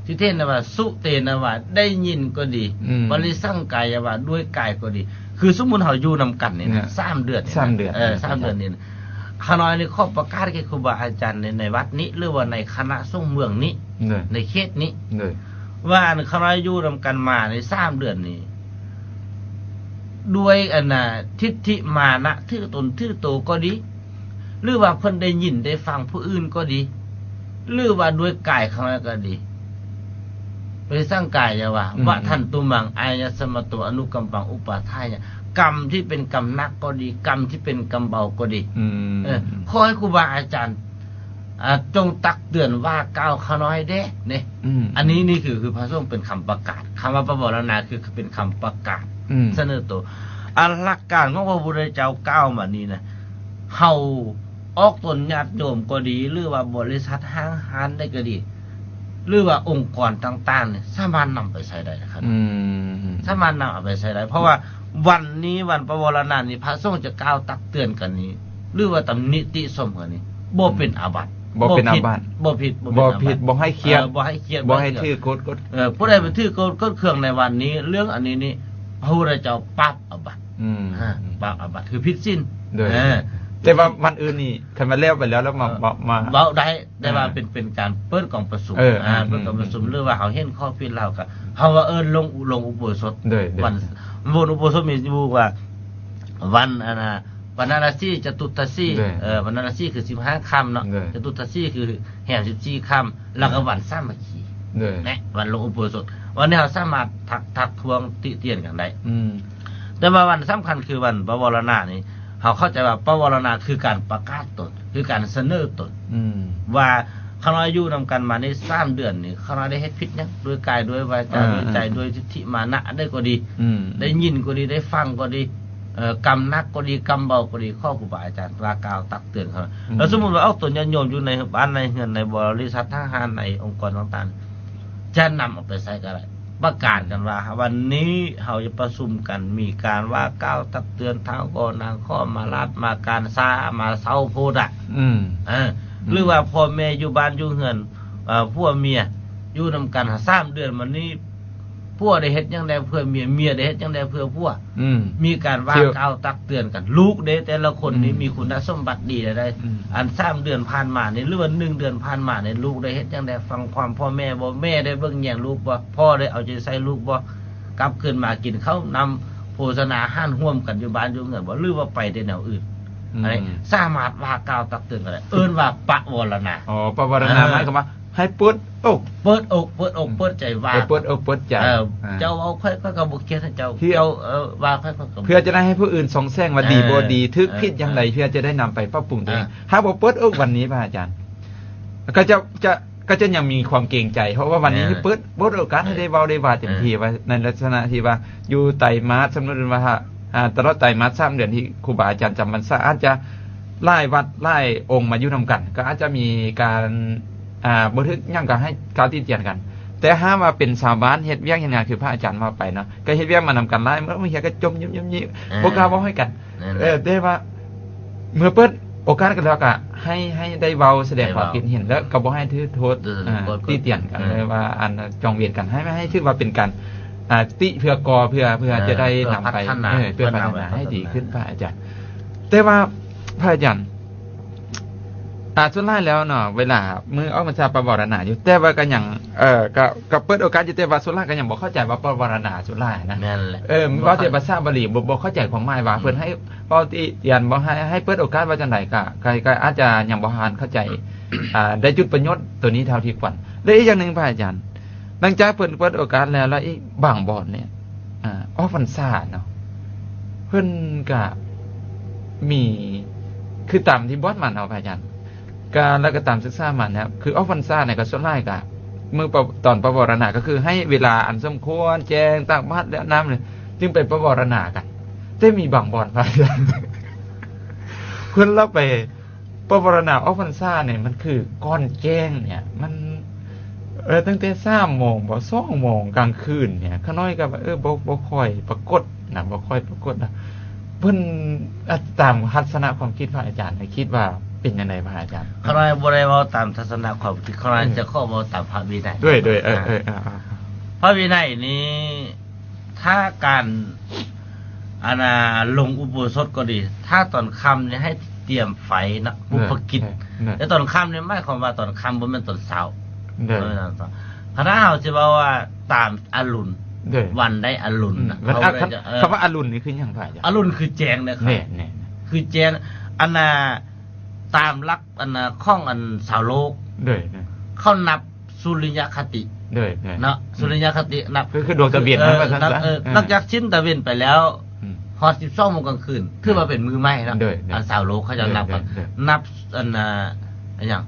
[SPEAKER 2] ทิเทนะว่าสุเตนะว่าได้ยินก็ดี บริสังกายว่าด้วยกายก็ดี คือสมมุติเฮาอยู่นำกันนี่นะ3เดือนนี่นะ
[SPEAKER 3] 3 เดือน
[SPEAKER 2] 3 เดือนนี่นะขาน้อยนี่ข้อประกาศแก่ครูบาอาจารย์ในวัดนี้ หรือว่าในคณะสงฆ์เมืองนี้
[SPEAKER 3] เด้อ
[SPEAKER 2] ในเขตนี้
[SPEAKER 3] เด้อ
[SPEAKER 2] ว่าอันคณะอยู่นำกันมาใน3 เดือนนี้ ด้วยอันน่ะทิฏฐิมานะถือตนถือโตก็ดี หรือว่าเพิ่นได้ยินได้ฟังผู้อื่นก็ดี หรือว่าด้วยกายของเราก็ดีไปสร้างกายอย่าว่าว่าท่านตุมังอายสมโตอนุกัมปังอุปาทายะกรรมที่เป็นกรรมหนักก็ดี กรรมที่เป็นกรรมเบาก็ดี ขอให้ครูบาอาจารย์จงตักเตือนว่าก้าวขาน้อยเด้เนี่ยอันนี้นี่คือพระสงฆ์เป็นคำประกาศคำว่าประวรณาคือเป็นคำประกาศเสนอตัวอันหลักการของพระพุทธเจ้าก้าวมานี้นะเฮาออกตนญาติโยมก็ดี หรือว่าบริษัทห้างร้านได้ก็ดี หรือว่าองค์กรต่างๆเนี่ยสามารถนำไปใช้ได้นะครับสามารถนำเอาไปใช้ได้เพราะว่าวันนี้วันประวรณานี้พระสงฆ์จะกล่าวตักเตือนกันนี้ หรือว่าตำหนิติชมกันนี้บ่เป็นอาบัติ
[SPEAKER 3] บ่เป็นอาบัติ
[SPEAKER 2] บ่ผิด
[SPEAKER 3] บ่ให้เครียด
[SPEAKER 2] บ่ให้เครียด
[SPEAKER 3] บ่ให้ถือกด
[SPEAKER 2] ผู้ใดไปถือกดเครื่องในวันนี้ เรื่องอันนี้นี่พระพุทธเจ้าปรับอาบัติปรับอาบัติคือผิดศีล
[SPEAKER 3] ด้วย แต่ว่าวันอื่นนี่คันมาแล้วไปแล้วมา
[SPEAKER 2] เว้าได้ว่าเป็นการเปิดกล่องประชุม
[SPEAKER 3] เปิด
[SPEAKER 2] กล่องประชุมหรือว่าเฮาเห็นข้อผิดเราก็เฮาว่าลงอุโบสถ
[SPEAKER 3] เด้อ
[SPEAKER 2] วันอุโบสถมีอยู่ว่าวันวันนาราศีจตุตสีวันนาราศีคือ15ค่ำเนาะจตุตสีคือแห่14ค่ำแล้วก็วันสามัคคี
[SPEAKER 3] เด้อ
[SPEAKER 2] นะวันลงอุโบสถวันนี้เราสามารถทักทวงติเตียนกันได้ แต่ว่าวันสำคัญคือวันปวารณานี่เขาเข้าใจว่าปวารณาคือการประกาศตนคือการเสนอตนว่าเขาน้อยอยู่นำกันมาใน3 เดือนนี่เขาน้อยได้เฮ็ดผิดหยังด้วยกายด้วยวาจาด้วยใจด้วยทิฏฐิมานะได้ก็ดีได้ยินก็ดีได้ฟังก็ดีกรรมนักก็ดีกรรมเบาก็ดีข้อครูบาอาจารย์ว่ากล่าวตักเตือนเขาแล้วสมมุติว่าเอาตนญาติโยมอยู่ในบ้านในเฮือนในบริษัททหารในองค์กรต่างๆจะนำเอาไปใช้ก็ได้ประกาศกันว่าวันนี้เราจะประชุมกันมีการว่ากล่าวตักเตือนทางก่อนางข้อมาลาดมาการซามาเซาโพดหรือว่าพ่อแม่อยู่บ้านอยู่เฮือนพวกเมียอยู่นำกัน3 เดือนวันนี้ ผัวได้เฮ็ดจังได๋เพื่อเมียเมียได้เฮ็ดจังได๋เพื่อผัว มีการว่ากล่าวตักเตือนกันลูกเด้แต่ละคนนี่มีคุณสมบัติดีได้อัน3เดือนผ่านมานี่หรือว่า1เดือนผ่านมานี่ลูกได้เฮ็ดจังได๋ฟังความพ่อแม่บ่แม่ได้เบิ่งแย่งลูกบ่พ่อได้เอาใจใส่ลูกบ่กลับขึ้นมากินข้าวนำโภชนาอาหารร่วมกันอยู่บ้านอยู่เงินบ่หรือว่าไปแต่แนวอื่นอะไรสามารถว่ากล่าวตักเตือนกันได้เอิ้นว่าปะวรณา
[SPEAKER 3] ปะวรณาหมายความว่าให้เปิดอก
[SPEAKER 2] เปิดใจว่า
[SPEAKER 3] เปิดอกเปิดใจ
[SPEAKER 2] เจ้าเอาค่อยก็บ่เกียรติเจ้าว่าค่อยก็
[SPEAKER 3] เพื่อจะได้ให้ผู้อื่นสงแซงว่าดีบ่ดีทึกผิดอย่างไรเพื่อจะได้นำไปปรับปรุงตัวเองถ้าบ่เปิดอกวันนี้พระอาจารย์ก็จะยังมีความเกรงใจเพราะว่าวันนี้เปิดโอกาสให้ได้เว้าได้ว่าเต็มที่ว่าในลักษณะที่ว่าอยู่ไตรมาสสมมุติว่าตลอดไตรมาส3เดือนที่ครูบาอาจารย์จำพรรษาอาจจะไล่วัดไล่องค์มาอยู่นำกันก็อาจจะมีการบันทึกหยังก็ให้กล่าวติเตียนกันแต่ถ้ามาเป็นชาวบ้านเฮ็ดเวียกอย่างนั้นคือพระอาจารย์มาไปเนาะก็เฮ็ดเวียกมานำกันไล่เมื่อเฮียก็จมยิ้มๆบ่กล้าเว้าให้กันแต่ว่าเมื่อเปิดโอกาสกันแล้วก็ให้ได้เว้าแสดงความคิดเห็นแล้วก็บ่ให้ถือโทษติเตียนกันเลยว่าอันจองเวรกันให้ไม่ให้ถือว่าเป็นการติเพื่อกอเพื่อจะได้นำไปเพื่อพัฒนาให้ดีขึ้นพระอาจารย์แต่ว่าพระอาจารย์สุดท้ายแล้วเนาะเวลามือออกมาจากปวารณาอยู่แต่ว่าก็ยังก็เปิดโอกาสอยู่แต่ว่าสุดท้ายก็ยังบ่เข้าใจว่าปวารณาสุดท้ายนะ
[SPEAKER 2] นั่นแหละ
[SPEAKER 3] ว่าแต่ภาษาบาลีบ่เข้าใจความหมายว่าเพิ่นให้เว้าติเตียนบ่ให้เปิดโอกาสว่าจังได๋ก็อาจจะยังบ่ทันเข้าใจได้จุดประโยชน์ตัวนี้เท่าที่ควรและอีกอย่างนึงพระอาจารย์หลังจากเพิ่นเปิดโอกาสแล้วอีกบางบ่อนเนี่ยออกพรรษาเนาะเพิ่นก็มีคือตามที่บอสมันเอาพระอาจารย์การแล้วก็ตามศึกษามันนะครับคือออกพรรษาเนี่ยก็ส่วนหลายก็เมื่อตอนประวรณาก็คือให้เวลาอันสมควรแจงตักบาตรและน้ำเลยจึงไปประวรณากันแต่มีบางบ่อนพระอาจารย์เพิ่นเราไปประวรณาออกพรรษาเนี่ยมันคือก้อนแจ้งเนี่ยมันตั้งแต่3 โมงบ่2 โมงกลางคืนเนี่ยข้าน้อยก็บ่ค่อยปรากฏนะบ่ค่อยปรากฏนะเพิ่นตามทัศนะความคิดพระอาจารย์คิดว่าเป็นยังไงพระอาจารย์
[SPEAKER 2] ข้าน้อยบ่ได้เว้าตามทัศนะความคิดข้าน้อยจะขอเว้าตามพระวินัย
[SPEAKER 3] ด้วย
[SPEAKER 2] พระวินัยนี้ถ้าการลงอุโบสถก็ดีถ้าตอนค่ำเนี่ยให้เตรียมไฟนะบุพกิจแล้วตอนค่ำเนี่ยหมายความว่าตอนค่ำบ่แม่นตอนเช้าถ้าเฮาสิว่าตามอรุณวันได้อรุณนะ
[SPEAKER 3] คำว่าอรุณนี่คือหยังพระอาจารย์
[SPEAKER 2] อรุณคือแจ้งนะครับคือแจ้งตามหลักของชาวโลกเขานับสุริยคติเนาะสุริยคตินับ
[SPEAKER 3] คือดวงตะเวน
[SPEAKER 2] นับจากชิ้นตะเวนไปแล้วพอ12 โมงกลางคืนคือว่าเป็นมือใหม่เนาะชาวโลกเขาจะนับอย่าง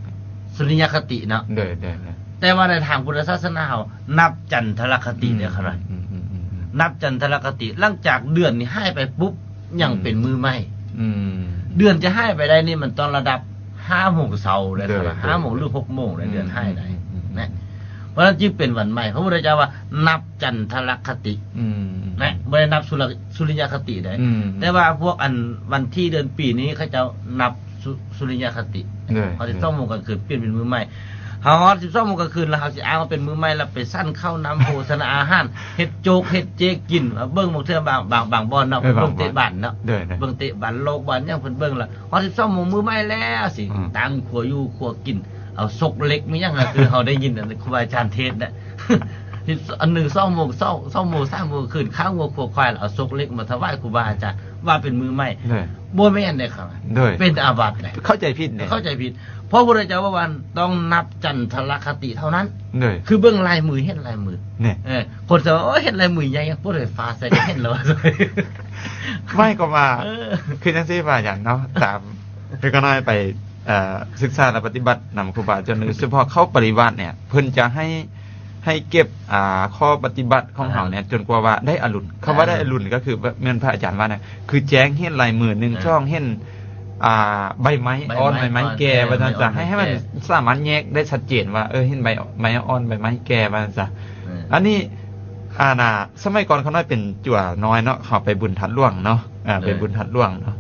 [SPEAKER 2] สุริยคติเนาะแต่ว่าในทางพุทธศาสนาเฮานับจันทรคติเนี่ยครับนับจันทรคติหลังจากเดือนนี้หายไปปุ๊บยังเป็นมือใหม่เดือนจะหายไปได้นี่มันต้องระดับ5 โมงเช้าเลยครับ5 โมงหรือ6 โมงเลยเดือนหายได้นะเพราะฉะนั้นจึงเป็นวันใหม่พระพุทธเจ้าว่านับจันทรคตินะบ่ได้นับสุริยคติได้แต่ว่าพวกวันที่เดือนปีนี้เขาจะนับสุริยคติเขาสิ12 โมงกลางคืนเปลี่ยนเป็นมื้อใหม่เฮา12 โมงกลางคืนแล้วเฮาสิอ้างว่าเป็นมื้อใหม่แล้วไปสั่นข้าวน้ำโภชนาอาหารเฮ็ดโจ๊กเฮ็ดเจกินเบิ่งบางเทื่อบางบ่อนเนาะเบิ่งเตะบ้านเนาะเบิ่งเตะบ้านโลกบ้านยังเพิ่นเบิ่งล่ะพอ12 โมงมื้อใหม่แล้วสิตั้งครัวอยู่ครัวกินเอาซกเล็กมีหยังคือเฮาได้ยินครูบาอาจารย์เทศน์น่ะอัน1 2 โมง2 โมง3 โมงคืนข้างวัวครัวควายเอาซกเล็กมาถวายครูบาอาจารย์ว่าเป็นมื้อใหม่บ่แม่นเด้ครับเป็นอาบัติเด้
[SPEAKER 3] เข้าใจผิดเนี่ย
[SPEAKER 2] เข้าใจผิดเพราะพระพุทธเจ้าว่าวันต้องนับจันทรคติเท่านั้นคือเบิ่งลายมือเห็นลายมือคนจะว่าเห็นลายมือใหญ่บ่ได้ฟ้าใส่เห็นแล้ว
[SPEAKER 3] ไม่ก็ว่าคือจังซี่ว่าอย่างเนาะตามคือก็น้อยไปศึกษาและปฏิบัตินำครูบาอาจารย์โดยเฉพาะเข้าปริวาสเนี่ยเพิ่นจะให้เก็บข้อปฏิบัติของเฮาเนี่ยจนกว่าว่าได้อรุณคำว่าได้อรุณก็คือเหมือนพระอาจารย์ว่านะคือแจ้งเห็นลายมือ1ช่องเห็นใบไม้อ่อนใบไม้แก่ว่าซั่นให้มันสามารถแยกได้ชัดเจนว่าเห็นใบไม้อ่อนใบไม้แก่ว่าซั่นอันนี้สมัยก่อนเขาน้อยเป็นจั่วน้อยเนาะเขาไปบุญทัดล่วงเนาะไปบุญทัดล่วงเนาะ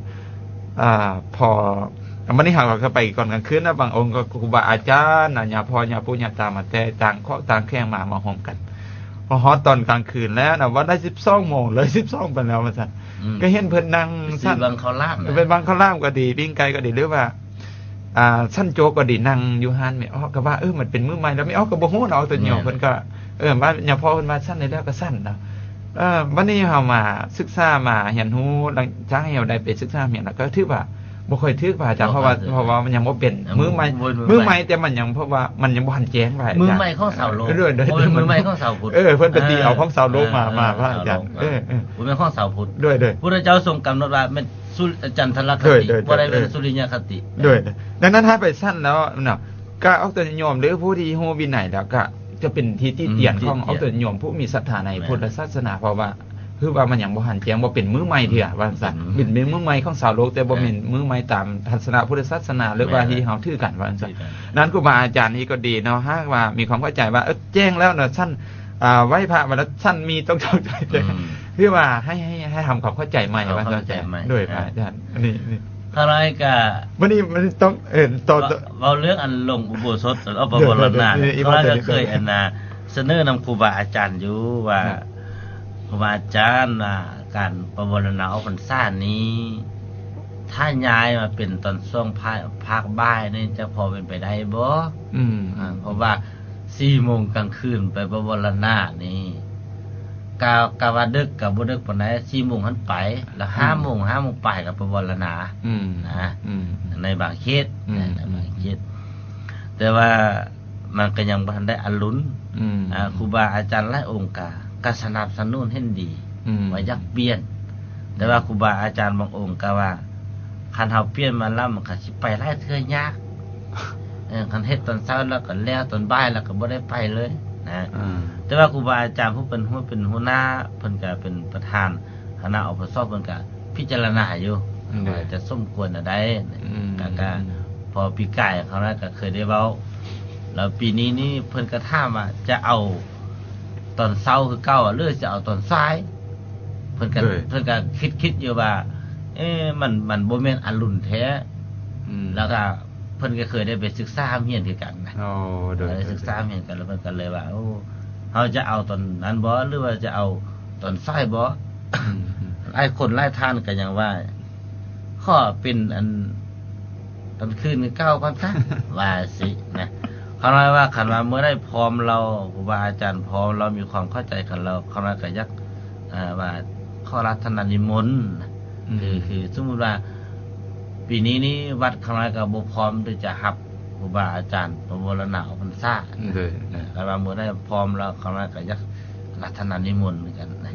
[SPEAKER 3] พอวันนี้เขาก็ไปก่อนกลางคืนนะบางองค์ก็ครูบาอาจารย์ญาพ่อญาปู่ญาตามาแต่ต่างข้อต่างแข้งมาหอมกันพ พอฮอดตอนกลางคืนแล้วนะว่าได้12โมงเลย12ไปแล้วว่าซั่น
[SPEAKER 2] อืม
[SPEAKER 3] ก็เห็นเพิ่นนั่ง
[SPEAKER 2] ซื้อบางเขาลาบนะ
[SPEAKER 3] เป็นบางข้าวหลามก็ดีปิ้งไก่ก็ดีหรือว่าชั้นโจกก็ดีนั่งอยู่ห้านไม่ออกก็ว่ามันเป็นมื้อใหม่แล้วไม่ออกก็บ่ฮู้เนาะตัวเหนียวเพิ่นก็ว่าอย่าพอเพิ่นมาสั้นได้แล้วก็สั้นเนาะวันนี้เฮามาศึกษามาเรียนรู้หลังจากให้เฮาได้ไปศึกษาเรียนแล้วก็ถือว่าบ่ค่อยถือว่าอาจารย์เพราะว่ามันยังบ่เป็นมื้อใหม่แต่มันยังเพราะว่ามันยังบ่ทันแจ้งว่า
[SPEAKER 2] มือใหม่ของเสาโลก
[SPEAKER 3] เรื่อยๆ
[SPEAKER 2] บ่เป็นมือใหม่ของเสาพุทธ
[SPEAKER 3] เพิ่นไปตีเอาของเสาโลกมาว่าอาจารย์
[SPEAKER 2] บ่เป็นของเสาพุทธ
[SPEAKER 3] ด้วย
[SPEAKER 2] พุทธเจ้าทรงกำหนดว่าเป็นสุจันทรคติบ่ได้เป็นสุริยคติ
[SPEAKER 3] ด้วยดังนั้นถ้าไปสั้นแล้วเนาะก็เอาตัวนิยมหรือผู้ที่ฮู้วินัยแล้วก็จะเป็นที่เตียนของเอาตัวนิยมผู้มีศรัทธาในพุทธศาสนาเพราะว่าคือว่ามันยังบ่หันแจ้งบ่เป็นมื้อใหม่เถื่อว่าซั่นเป็นมื้อใหม่ของชาวโลกแต่บ่แม่นมื้อใหม่ตามทัศนะพุทธศาสนาหรือว่าที่เฮาถือกันว่าซั่นนั้นครูบาอาจารย์นี่ก็ดีเนาะหากว่ามีความเข้าใจว่าแจ้งแล้วเนาะท่านไหว้พระมาแล้วท่านมีต้องเข้าใจคือว่าให้ทำความเข้าใจใหม่ว่าเข้าใจด้วยพระอาจารย์นี่
[SPEAKER 2] ถ้าไรก็
[SPEAKER 3] วันนี้มันต้องต่อ
[SPEAKER 2] เว้าเรื่องอันลงอุโบสถเอาปวารณาเราก็เคยเสนอนำครูบาอาจารย์อยู่ว่าครูบาอาจารย์การปวารณาออกพรรษานี้ถ้าย้ายมาเป็นตอนช่วงภาคบ่ายนี่จะพอเป็นไปได้บ่เพราะว่า4 โมงกลางคืนไปปวารณานี่กะว่าดึกกับบ่ดึกปานใด4 โมงหันไปแล้ว5 โมงไปกับปวารณานะในบางเขตในบางเขตแต่ว่ามันก็ยังบ่ทันได้อรุณครูบาอาจารย์หลายองค์ก็สนับสนุนเห็นดีว่าอยากเปลี่ยนแต่ว่าครูบาอาจารย์บางองค์ก็ว่าคันเฮาเปลี่ยนมาแล้วมันก็สิไปหลายเทื่อยากคันเฮ็ดตอนเช้าแล้วก็แล้วตอนบ่ายแล้วก็บ่ได้ไปเลยนะแต่ว่าครูบาอาจารย์ผู้เป็นหัวหน้าเพิ่นก็เป็นประธานคณะอปสเพิ่นก็พิจารณาอยู่ว่าจะสมควรได้ก็พอปีกายเขานั้นก็เคยได้เว้าแล้วปีนี้นี่เพิ่นก็ถามว่าจะเอาตอนเช้าคือเก่าหรือจะเอาตอนสายเพิ่นก็คิดอยู่ว่ามันบ่แม่นอรุณแท้แล้วก็เพิ่นก็เคยได้ไปศึกษาเรียนคือกันนะโดยศึกษาเรียนกันแล้วเพิ่นก็เลยว่าเฮาจะเอาตอนนั้นบ่หรือว่าจะเอาตอนสายบ่หลายคนหลายท่านก็ยังว่าข้อเป็นอันตอนคืนเก่าก่อนซะว่าสินะเขาว่าคันว่าเมื่อได้พร้อมเราครูบาอาจารย์พร้อมเรามีความเข้าใจกันเราเขาก็ยักว่าข้อรัตนนิมนต์คือสมมุติว่าปีนี้นี่วัดข้างในก็บ่พร้อมที่จะรับครูบาอาจารย์ปวารณาออกพรรษาแต่ว่าเมื่อได้พร้อมแล้วข้างในก็ยักรัตนนิมนต์เหมือนกันนะ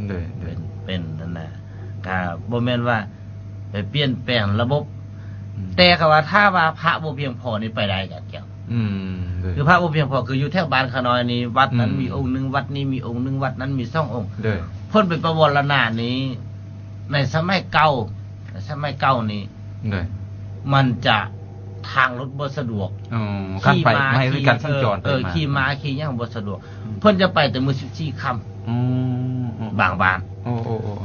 [SPEAKER 2] เป็นนั่นน่ะก็บ่แม่นว่าไปเปลี่ยนแปลงระบบแต่ก็ว่าถ้าว่าพระบ่เพียงพอนี่ไปได้กันเกี่ยวคือพระบ่เพียงพอคืออยู่แถวบ้านขน้อยนี่วัดนั้นมีองค์นึงวัดนี้มีองค์นึงวัดนั้นมี2องค์เพิ่นไปปวารณานี้ในสมัยเก่านี่มันจะทางรถบ่สะดวก
[SPEAKER 3] ขี่ม้าไม่คือการสัญจร
[SPEAKER 2] ขี่ม้าขี่หยังบ่สะดวกเพิ่นจะไปแต่มื้อ14ค่ำบางบ้าน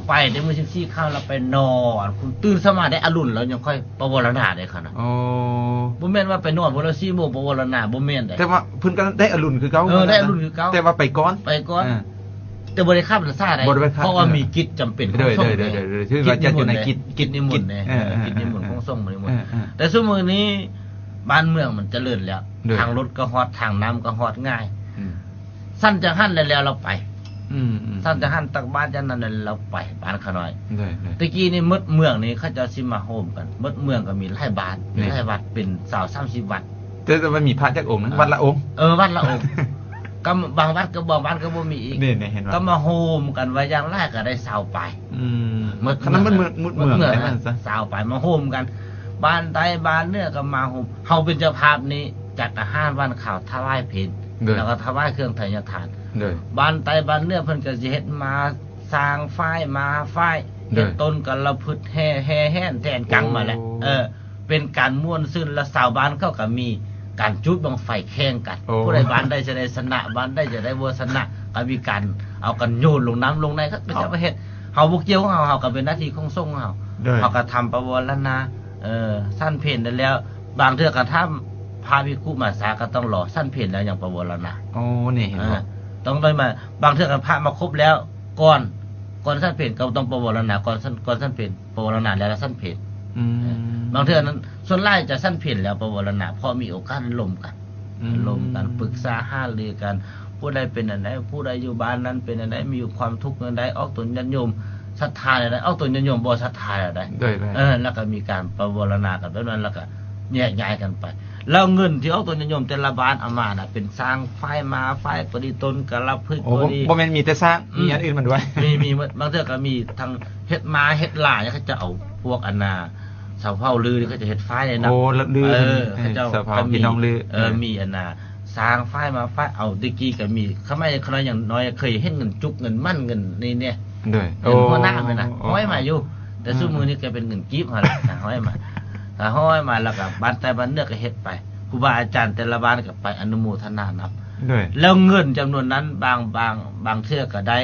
[SPEAKER 2] ไปแต่มื้อ14ค่ำแล้วไปนอนคุณตื่นสมาได้อรุณแล้วยังค่อยปวารณาได้คั่นน่ะบ่แม่นว่าไปนอนบ่ละ4 โมงปวารณาบ่แม่นได้
[SPEAKER 3] แต่ว่าเพิ่นก็ได้อรุณคือเก่า
[SPEAKER 2] ได้อรุณคือเก่า
[SPEAKER 3] แต่ว่าไปก่อน
[SPEAKER 2] แต่บ่ได้ข้ามพรรษาได้เพราะว่ามีกิจจำเป็นของสงฆ์
[SPEAKER 3] คือว่าจะอยู่ใน
[SPEAKER 2] กิจนิมนต์กิจนิมนต์ของสงฆ์นิมนต์แต่ซุมื้อนี้บ้านเมืองมันเจริญแล้วทางรถก็ฮอดทางน้ำก็ฮอดง่ายสั้นจังหั้นแล้วเราไปสั้นจังหั้นตักบ้านจังนั้นเราไปบ้านขน้อยตะกี้นี่มดเมืองนี่เขาจะสิมาโฮมกันมดเมืองก็มีหลายบ้านหลายวัดเป็น20-30วัด
[SPEAKER 3] แต่มันมีพระจักองค์วัดละองค์
[SPEAKER 2] วัดละองค์ก็บางวัดก็บ่มีอีกก็มาโฮมกันไว้อย่างแรกก็ได้20ไป
[SPEAKER 3] ขนาดมันเมืองได้มันซะ
[SPEAKER 2] 20ไปมาโฮมกันบ้านใดบ้านเนื้อก็มาโฮมเฮาเป็นเจ้าภาพนี้จัดอาหารวันข้าวถวายเพลแล้วก็ถวายเครื่องไถยทานบ้านใดบ้านเนื้อเพิ่นก็สิเฮ็ดมาสร้างฝ้ายมาฝ้ายเฮ็ดต้นกันละพึดแห่แห่นแทนกังมาแล้วเป็นการม่วนซื่นและชาวบ้านเขาก็มีการจุดบังไฟแข่งกันผู้ใดบ้านใดจะได้ชนะบ้านใดจะได้บ่ชนะก็มีการเอากันโยนลงน้ำลงในก็จะไปเฮ็ดเฮาบ่เกี่ยวของเฮาก็เป็นหน้าที่ของสงฆ์เฮาก็ทำปวารณาสั้นเพลได้แล้วบางเทื่อก็ทำพาภิกขุมาสาก็ต้องรอสั้นเพลแล้วอย่างปวารณา
[SPEAKER 3] นี่เห็นบ่
[SPEAKER 2] ต้องได้มาบางเทื่อกันพระมาครบแล้วก่อนสั้นเพลก็ต้องปวารณาก่อนสั้นเพลปวารณาแล้วสั้นเพล บางเทื่อนั้นส่วนไล่จะสั้นเพลแล้วปวารณาเพราะมีโอกาสลมกันปรึกษาหารือกันผู้ใดเป็นอันใดผู้ใดอยู่บ้านนั้นเป็นอันใดมีความทุกข์อันใดออกตนญาติโยมศรัทธาอะไรออกตนญาติโยมบ่ศรัทธาอะไรแล้วก็มีการปวารณากันแบบนั้นแล้วก็แยกย้ายกันไปแล้วเงินที่ออกตนญาติโยมแต่ละบ้านเอามาน่ะเป็นสร้างไฟมาไฟปฏิตนกรับพึกษ์บ่ดี
[SPEAKER 3] บ่แม่นมีแต่สร้างมีอันอื่นมันด้วย
[SPEAKER 2] มีบางเทื่อก็มีทั้งเฮ็ดมาเฮ็ดหลายเขาจะเอาพวกอันนาสาวเผาลือเขาจะเฮ็ดไฟเลยนะ
[SPEAKER 3] ลือ
[SPEAKER 2] เขาเจ้า
[SPEAKER 3] พี่น้องลือ
[SPEAKER 2] มีอันนาสร้างไฟมาไฟเอาตะกี้ก็มีเขาไม่เขาอย่างน้อยเคยเห็นเงินจุกเงินมั่นเงินนี่เนี่ย
[SPEAKER 3] ด้วย
[SPEAKER 2] เงินหัวหน้าเลยนะห้อยมาอยู่แต่ซุมื้อนี้แกเป็นเงินกีบหั่นแหละห้อยมาถ้าห้อยมาแล้วก็บ้านแต่บ้านเนื้อก็เฮ็ดไปครูบาอาจารย์แต่ละบ้านก็ไปอนุโมทนานับ
[SPEAKER 3] ด้วย
[SPEAKER 2] แล้วเงินจำนวนนั้นบางเทื่อก็ได้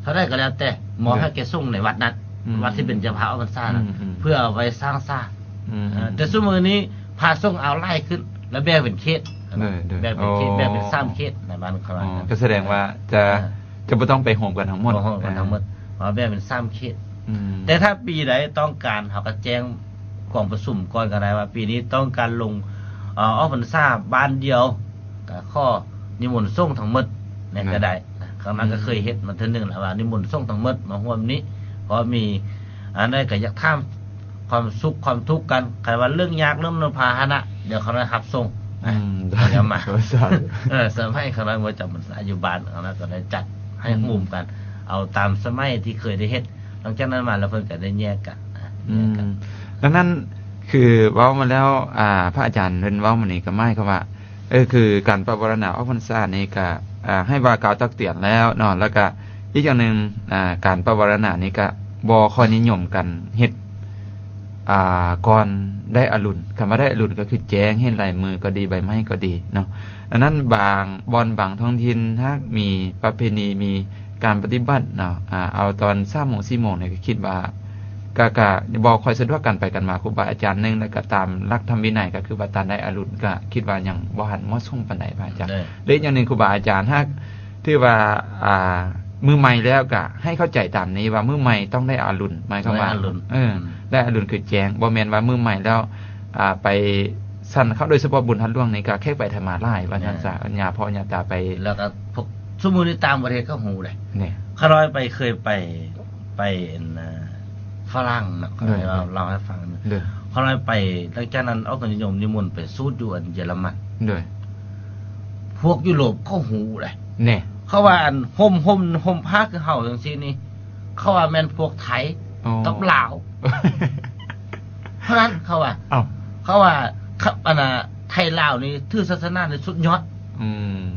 [SPEAKER 2] เท่าได้ก็แล้วแต่หมอให้แกส่งในวัดนั้นวัดที่เป็นเจ้าพระเอาพรรษานะเพื่อเอาไว้สร้างซาแต่ซุมื้อนี้พาส่งเอาไล่ขึ้นแล้วแบ่งเป็นเขตแบ่งเป็นเขตแบ่งเป็น3เขตในบ้านเขา
[SPEAKER 3] ก็แสดงว่าจะบ่ต้องไปโฮมกันทั้งหมด
[SPEAKER 2] มาแบ่งเป็น3เขตแต่ถ้าปีใดต้องการเขาก็แจ้งกองประชุมก่อนก็ได้ว่าปีนี้ต้องการลงออกพรรษาบ้านเดียวก็ข้อนิมนต์ส่งทั้งหมดนั่นก็ได้ครั้งนั้นก็เคยเฮ็ดมาเทื่อนึงแล้วว่านิมนต์ส่งทั้งหมดมาร่วมนี้เพราะมีอันใดก็อยากถามความสุขความทุกข์กันใครว่าเรื่องยากเรื่องนพาหนะเดี๋ยวเขาจะรับส่งเดี๋ยวมาเสริมให้คณะว่าจำพรรษาอยู่บ้านคณะก็ได้จัดให้มุมกันเอาตามสมัยที่เคยได้เฮ็ดหลังจากนั้นมาแล้วเพิ่นก็ได้แยกกัน
[SPEAKER 3] ดังนั้นคือเว้ามาแล้วพระอาจารย์เพิ่นเว้ามานี่ก็หมายความว่าคือการปวารณาออกพรรษานี่ก็ให้ว่ากล่าวตักเตือนแล้วเนาะแล้วก็อีกอย่างนึงการปวารณานี่ก็บ่ค่อยนิยมกันเฮ็ดก่อนได้อรุณคำว่าได้อรุณก็คือแจ้งเห็นลายมือก็ดีใบไม้ก็ดีเนาะดังนั้นบางท้องถิ่นถ้ามีประเพณีมีการปฏิบัติเนาะเอาตอน 3:00 น 4:00 นเนี่ยก็คิดว่าก็บ่ค่อยสะดวกกันไปกันมาครูบาอาจารย์นึงแล้วก็ตามหลักธรรมวินัยก็คือว่าตามได้อรุณก็คิดว่ายังบ่ทันเหมาะสมปานใดพระอาจารย์และอีกอย่างนึงครูบาอาจารย์ถ้าที่ว่ามือใหม่แล้วก็ให้เข้าใจตามนี้ว่ามือใหม่ต้องได้อรุณหมายความว่าได้อรุณคือแจ้งบ่แม่นว่ามือใหม่แล้วไปสั่นเข้าโดยเฉพาะบุญทันล่วงนี่ก็แค่ไปธรรมาลายว่าซั่นซะญาพ่อญาตาไป
[SPEAKER 2] แล้วก็พวกสมมุติตามประเทศเขาฮู้ได้
[SPEAKER 3] นี่
[SPEAKER 2] ข้าน้อยไปเคยไปฝรั่งนะเราให้ฟังเขาน้อยไปหลังจากนั้นเอาคนนิยมนิมนต์ไปสูตรอยู่อันเยอรมัน
[SPEAKER 3] ด้วย
[SPEAKER 2] พวกยุโรปเขาฮู้ได้
[SPEAKER 3] นี่
[SPEAKER 2] เขาว่าอันห่มผ้าคือเฮาจังซี่นี่เขาว่าแม่นพวกไทยกับลาวเพราะนั้นเขาว่าเขาว่าอันน่ะไทยลาวนี่ถือศาสนาในสุดยอด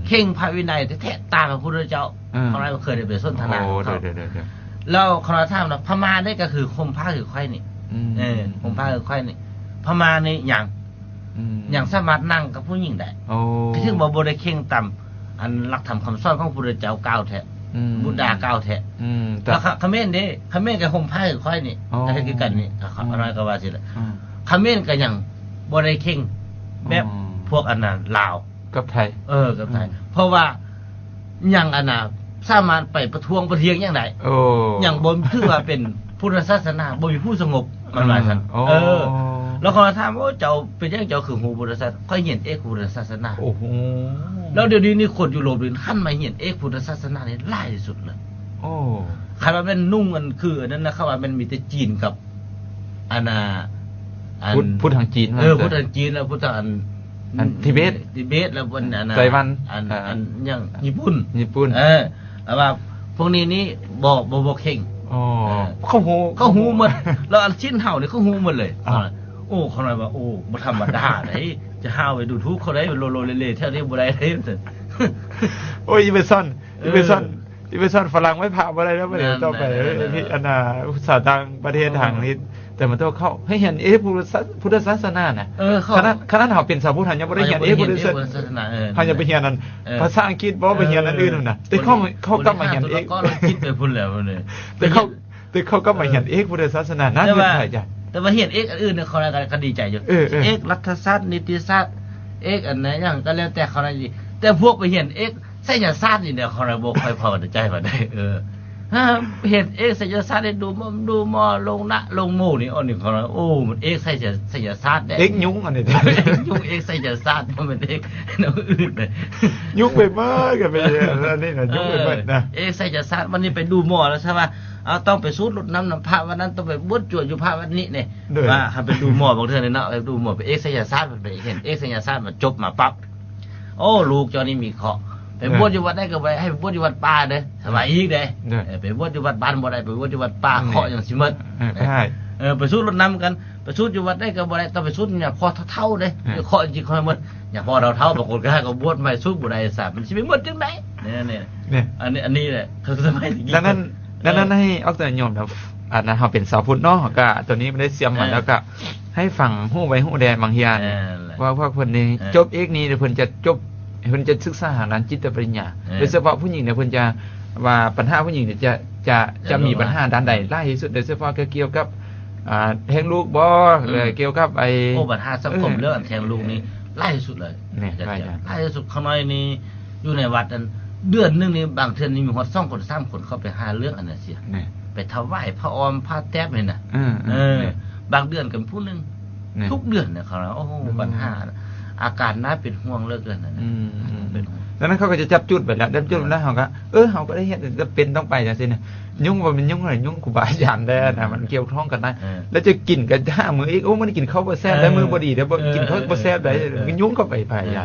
[SPEAKER 2] เข่งพระวินัยแท้ๆตามพระพุทธเจ้าเขาได้เคยได้ไปสนทนาแล้วคณะถามว่าพม่าได้ก็คือห่มผ้าคือไข่นี่ห่มผ้าคือไข่นี่พม่านี่อย่างสามารถนั่งกับผู้หญิงได้ถึงบ่ได้เข่งต่ำอันหลักธรรมคำสอนของพระพุทธเจ้าก้าวแท้บุตรก้าวแท้แล้วคำเมนเด้คำเมนกับห่มผ้าคือค่อยนี่ก็คือกันนี่อะไรก็ว่าสิล่ะคำเมนก็ยังบ่ได้เข่งแบบพวกอันนั้นลาว
[SPEAKER 3] กับไทย
[SPEAKER 2] กับไทยเพราะว่ายังอันน่ะสามารถไปประท้วงประเทียงอย่างใดอย่างบ่ถือว่าเป็นพุทธศาสนาบ่มีผู้สงบมันว่าซั่นแล้วเขาถามว่าเจ้าเป็นจังเจ้าคือฮู้พุทธศาสนาค่อยเห็นเอกพุทธศาสนา
[SPEAKER 3] โอ้โห
[SPEAKER 2] แล้วเดี๋ยวนี้นี่คนยุโรปนี่คั่นมาเห็นเอกพุทธศาสนานี่หลายที่สุดเลยใครว่าเป็นนุ่งอันคืออันนั้นนะเขาว่ามันมีแต่จีนกับอัน
[SPEAKER 3] พุทธทางจีน
[SPEAKER 2] พุทธทางจีนแล้วพุทธอัน
[SPEAKER 3] ทิเบ
[SPEAKER 2] ตแล้วบนอัน
[SPEAKER 3] ไต้หวัน
[SPEAKER 2] อันอย่างญี่ปุ่น
[SPEAKER 3] แล้ว
[SPEAKER 2] ว่าพวกนี้นี่บ่เข่ง
[SPEAKER 3] เขาฮู้
[SPEAKER 2] หมดแล้วอันชิ้นเห่านี่เขาฮู้หมดเลยโอ้เขาหน่อยว่าโอ้บ่ธรรมดาเด้จะห้าวไปดูทุกเขาได้โลเลๆแถวนี้บ่ได้เด้
[SPEAKER 3] โอ้ยอีเวซันฝรั่งไม่พาบ่ได้แล้วบ่ได้ต้องไปพี่อันน่ะภาษาต่างประเทศทางนี้แต่มันต้องเข้าให้เห็นพุทธศาสนาน่ะคณะเฮาเป็นชาวพุทธยังบ่ได้เห็นพุทธศาสนาเฮาจะไปเรียนนั้นภาษาอังกฤษบ่ไปเรียนอันอื่นน่ะแต่เขาก็มาเรียน
[SPEAKER 2] ก็คิดไปพุ่นแล้วนี่
[SPEAKER 3] แต่เขาก็มาเรียนพุทธศาสนาน่าสนใจจ้ะ
[SPEAKER 2] แต่ว่าเห็นอันอื่นเนี่ยเขาก็ดีใจอยู่รัฐศาสตร์นิติศาสตร์อันไหนอย่างก็แล้วแต่เขาได้ดีแต่พวกไปเห็น ไสยศาสตร์นี่เนี่ยเขาระบบค่อยพอใจมาได้เห็นเอกไสยศาสตร์ได้ดูหมอลงนะลงหมู่นี่อันนี้เขาโอ้มันเอกไสยศาสตร์ได้
[SPEAKER 3] เอ็กยุ้งอันนี้
[SPEAKER 2] ยุ่งเอกไสยศาสตร์มันเอกแนวอื่นเลย
[SPEAKER 3] ยุ้งไปมากกันไปอันนี้นะยุ้งไปหมดนะ
[SPEAKER 2] เอกไสยศาสตร์วันนี้ไปดูหมอแล้วใช่ป่ะเอาต้องไปสูดรดน้ำพระวันนั้นต้องไปบวชจวดอยู่พระวันนี้เนี่ยว่าไปดูหมอบางเทื่อเนี่ยเนาะไปดูหมอไปเอกไสยศาสตร์มันไปเห็นเอกไสยศาสตร์มันจบมาปั๊บโอ้ลูกเจ้านี่มีเคราะห์ไปบวชอยู่วัดได้ก็ไปให้ไปบวชอยู่วัดป่าเด้อสบายอีกเด้ไปบวชอยู่วัดบ้านบ่ได้ไปบวชอยู่วัดป่าเคราะห์อย่างสิหมด
[SPEAKER 3] ใช่
[SPEAKER 2] ไปสูดรดน้ำกันไปสูดอยู่วัดได้ก็บ่ได้ต้องไปสูดเนี่ยพอเท่าๆเด้เคราะห์จริงค่อยหมดอย่างพอเราเท่าบางคนก็ให้ก็บวชไม่สูดบ่ได้ซะมันสิไปหมดจังได๋เนี่ยอันนี้แหละคือสมัยนี้
[SPEAKER 3] ดังนั้นให้ออกตัวโยมนะอันนั้นเขาเป็นสาวพุทธเนาะก็ตัวนี้ไม่ได้เสียมมันแล้วก็ให้ฟังฮู้ไว้ฮู้แดนบางเฮียว่าเพิ่นนี่จบเอกนี้เพิ่นจะจบเพิ่นจะศึกษาหาด้านจิตปริญญาโดยเฉพาะผู้หญิงเนี่ยเพิ่นจะว่าปัญหาผู้หญิงเนี่ยจะมีปัญหาด้านใดหลายที่สุดโดยเฉพาะเกี่ยวกับแท้งลูกบ่เกี่ยวกับไอ้
[SPEAKER 2] โอ้ปัญหาสังคมเรื่องแท้งลูกนี่หลายที่สุดเลยหลายที่สุดข้างในนี่อยู่ในวัดนั้นเดือนนึงนี่บางเทื่อนี่มีฮอด2คน3คนเข้าไปหาเรื่องอันนั้นเสียไปถวายพระออมพระแต๊บนี่น่ะบางเดือนกันผู้นึงทุกเดือนเนี่ยเขาโอ้ปัญหาอาการน่าเป็นห่วงเหลือเกินนั่นน่ะเป็นห่วง
[SPEAKER 3] ดังนั้นเขาก็จะจับจุดไปแล้วจับจุดแล้วเขาก็เขาก็ได้เห็นจะเป็นต้องไปจังซี่นะยุ่งว่ามันยุ่งอะไรยุ่งครูบาอาจารย์ได้นะมันเกี่ยวข้องกันได้แล้วจะกินกันจ้ามืออีกโอ้มันกินข้าวบ่แซ่บได้มือบ่ดีเด้อกินข้าวบ่แซ่บได้มันยุ่งเข้าไปพายา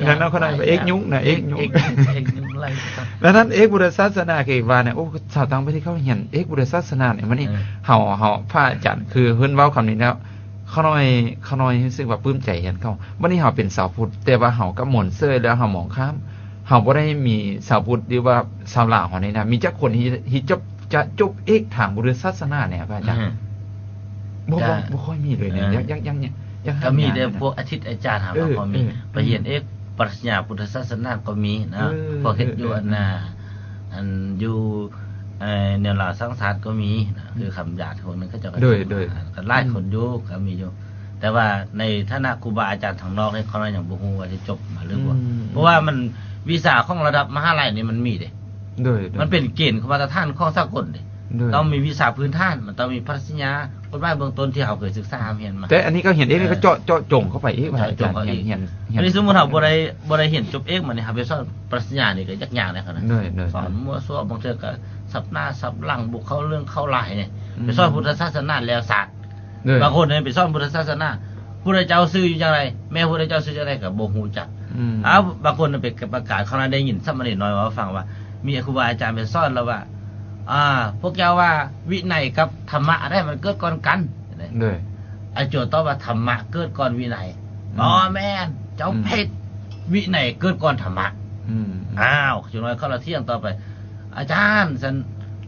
[SPEAKER 3] ดังนั้นเขาได้เอกยุ่งนะเอกยุ่งดังนั้นเอกพุทธศาสนาคือว่าเนี่ยโอ้ชาวต่างประเทศเขาเห็นเอกพุทธศาสนาเนี่ยมันนี่เฮาพระอาจารย์คือเพิ่นเว้าคำนี้แล้วเขาน้อยรู้สึกว่าปลื้มใจเห็นเขาวันนี้เฮาเป็นสาวพุทธแต่ว่าเฮาก็หม่นเซ้ยแล้วเฮามองข้ามเฮาบ่ได้มีสาวพุทธหรือว่าสาวลาวเฮานี่นะมีจักคนที่จบเอกทางพุทธศาสนาเนี่ยพระอาจารย์บ่ค่อยมีเลยเนี่ยยัง
[SPEAKER 2] ก็มีแต่พวกอาทิตย์อาจารย์หาว่าพอมีไปเรียนเอกปรัชญาพุทธศาสนาก็มีนะพอเฮ็ดอยู่อันอยู่แนวลาสังสารก็มีนะคือคำหยาดคนนึงเขาจะก็ไล่คนอยู่ก็มีอยู่แต่ว่าในฐานะครูบาอาจารย์ทางนอกนี่เขาอย่างบ่ฮู้ว่าจะจบมาหรือบ่เพราะว่ามันวีซ่าของระดับมหาลัยนี่มันมีเด้มันเป็นเกณฑ์มาตรฐานของสากลเด้ต้องมีวีซ่าพื้นฐานมันต้องมีปรัชญากฎหมายเบื้องต้นที่เขาเคยศึกษาเห็นมา
[SPEAKER 3] แต่อันนี้ก็เห็นเองก็เจาะจงเข้าไปอีกอาจารย์เห็น
[SPEAKER 2] อันนี้สมมุติเราบ่ได้เห็นจบเอกมันนี่ครับไปสอนปรัชญานี่ก็ยากๆเลยครับนะสอนมั่วซั่วบางเทื่อก็สับหน้าสับหลังบุกเข้าเรื่องเข้าหลายเนี่ยไปสอนพุทธศาสนาแล้วศาสตร์บางคนเนี่ยไปสอนพุทธศาสนาพุทธเจ้าชื่ออยู่จังไดแม่พุทธเจ้าชื่อจังไดก็บ่ฮู้จักบางคนไปประกาศเขาได้ยินซ้ำมานิดหน่อยว่าฟังว่ามีครูบาอาจารย์ไปสอนแล้วว่าพวกเจ้าว่าวินัยกับธรรมะได้มันเกิดก่อนกันไอ้โจทย์ตอบว่าธรรมะเกิดก่อนวินัยแม่นเจ้าเพชรวินัยเกิดก่อนธรรมะจุดน้อยเขาละเที่ยงต่อไปอาจารย์สัน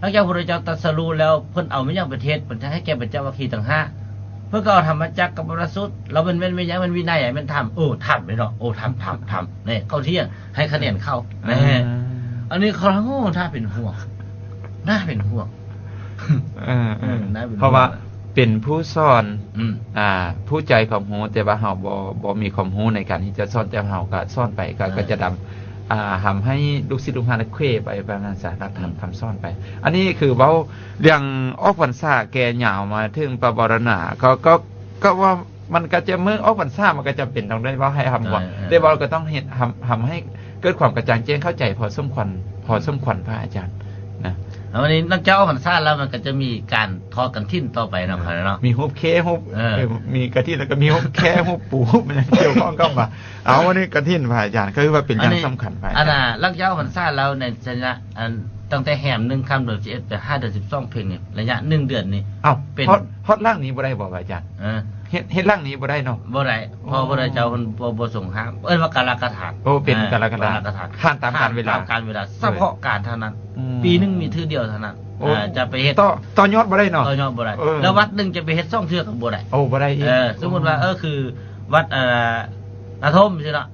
[SPEAKER 2] พระเจ้าพุทธเจ้าตรัสรู้แล้วเพิ่นเอาไม่ยังประเทศเพิ่นจะให้แกเป็นเจ้าวัคคีต่างห้าเพื่อก็เอาธรรมจักรกับปรสุตเราเป็นไม่ยังมันวินัยมันทำทำเลยเนาะทำเนี่ยเข้าเที่ยงให้คะแนนเข้าอันนี้เขาถ้าเป็นห่วงน่าเป็นห่วง
[SPEAKER 3] เพราะว่าเป็นผู้สอนผู้ใจความรู้แต่ว่าเฮาบ่มีความรู้ในการที่จะสอนแต่เฮาก็สอนไปก็จะทำให้ลูกศิษย์ลูกหาเควไปประมาณสาระทำซ่อนไปอันนี้คือเว้าเรื่องออกพรรษาแกยาวมาถึงประบรณาก็ว่ามันก็จะเมื่อออกพรรษามันก็จะเป็นต้องได้ว่าให้ทำว่าแต่ว่าก็ต้องเห็นทำให้เกิดความกระจ่างแจ้งเข้าใจพอสมควรพระอาจารย์นะ
[SPEAKER 2] วันนี้นักเจ้าออกพรรษาแล้วมันก็จะมีการทอดกันทิ้นต่อไปนะครับเนาะ
[SPEAKER 3] มีฮุบเคฮุบมีกระทิ้นแล้วก็มีฮุบแค่ฮุบปูมันเกี่ยวข้องกันมาเอาวันนี้กระทิ้นพระอาจารย์ก็คือว่าเป็นอย่างสำคัญไป
[SPEAKER 2] นักเจ้าออกพรรษาแล้วในชนะตั้งแต่แหม1 ค่ำเดือน11 5 เดือน 12 เพ็งนี่ระยะ1 เดือนนี่
[SPEAKER 3] เป็นฮอดล่างนี้บ่ได้บ่อาจารย์เฮ็ดล่างนี้บ่ได้เนาะ
[SPEAKER 2] บ่ได้พอบ่ได้เจ้าเพิ่นบ่ส่งหาว่ากาลกฐาน
[SPEAKER 3] เป็นกาลกฐานผ่านตามการเวลา
[SPEAKER 2] เฉพาะการเท่านั้นปีนึงมีทื่อเดียวเท่านั้นจะไปเฮ็ด
[SPEAKER 3] ต่อยอดบ่ได้เนาะ
[SPEAKER 2] ต่อยอดบ่ได้แล้ววัดนึงจะไปเฮ็ด2 เทื่อก็บ่ได้
[SPEAKER 3] บ่ได้อีก
[SPEAKER 2] สมมุติว่าคือวัดนาทมใช่เนาะ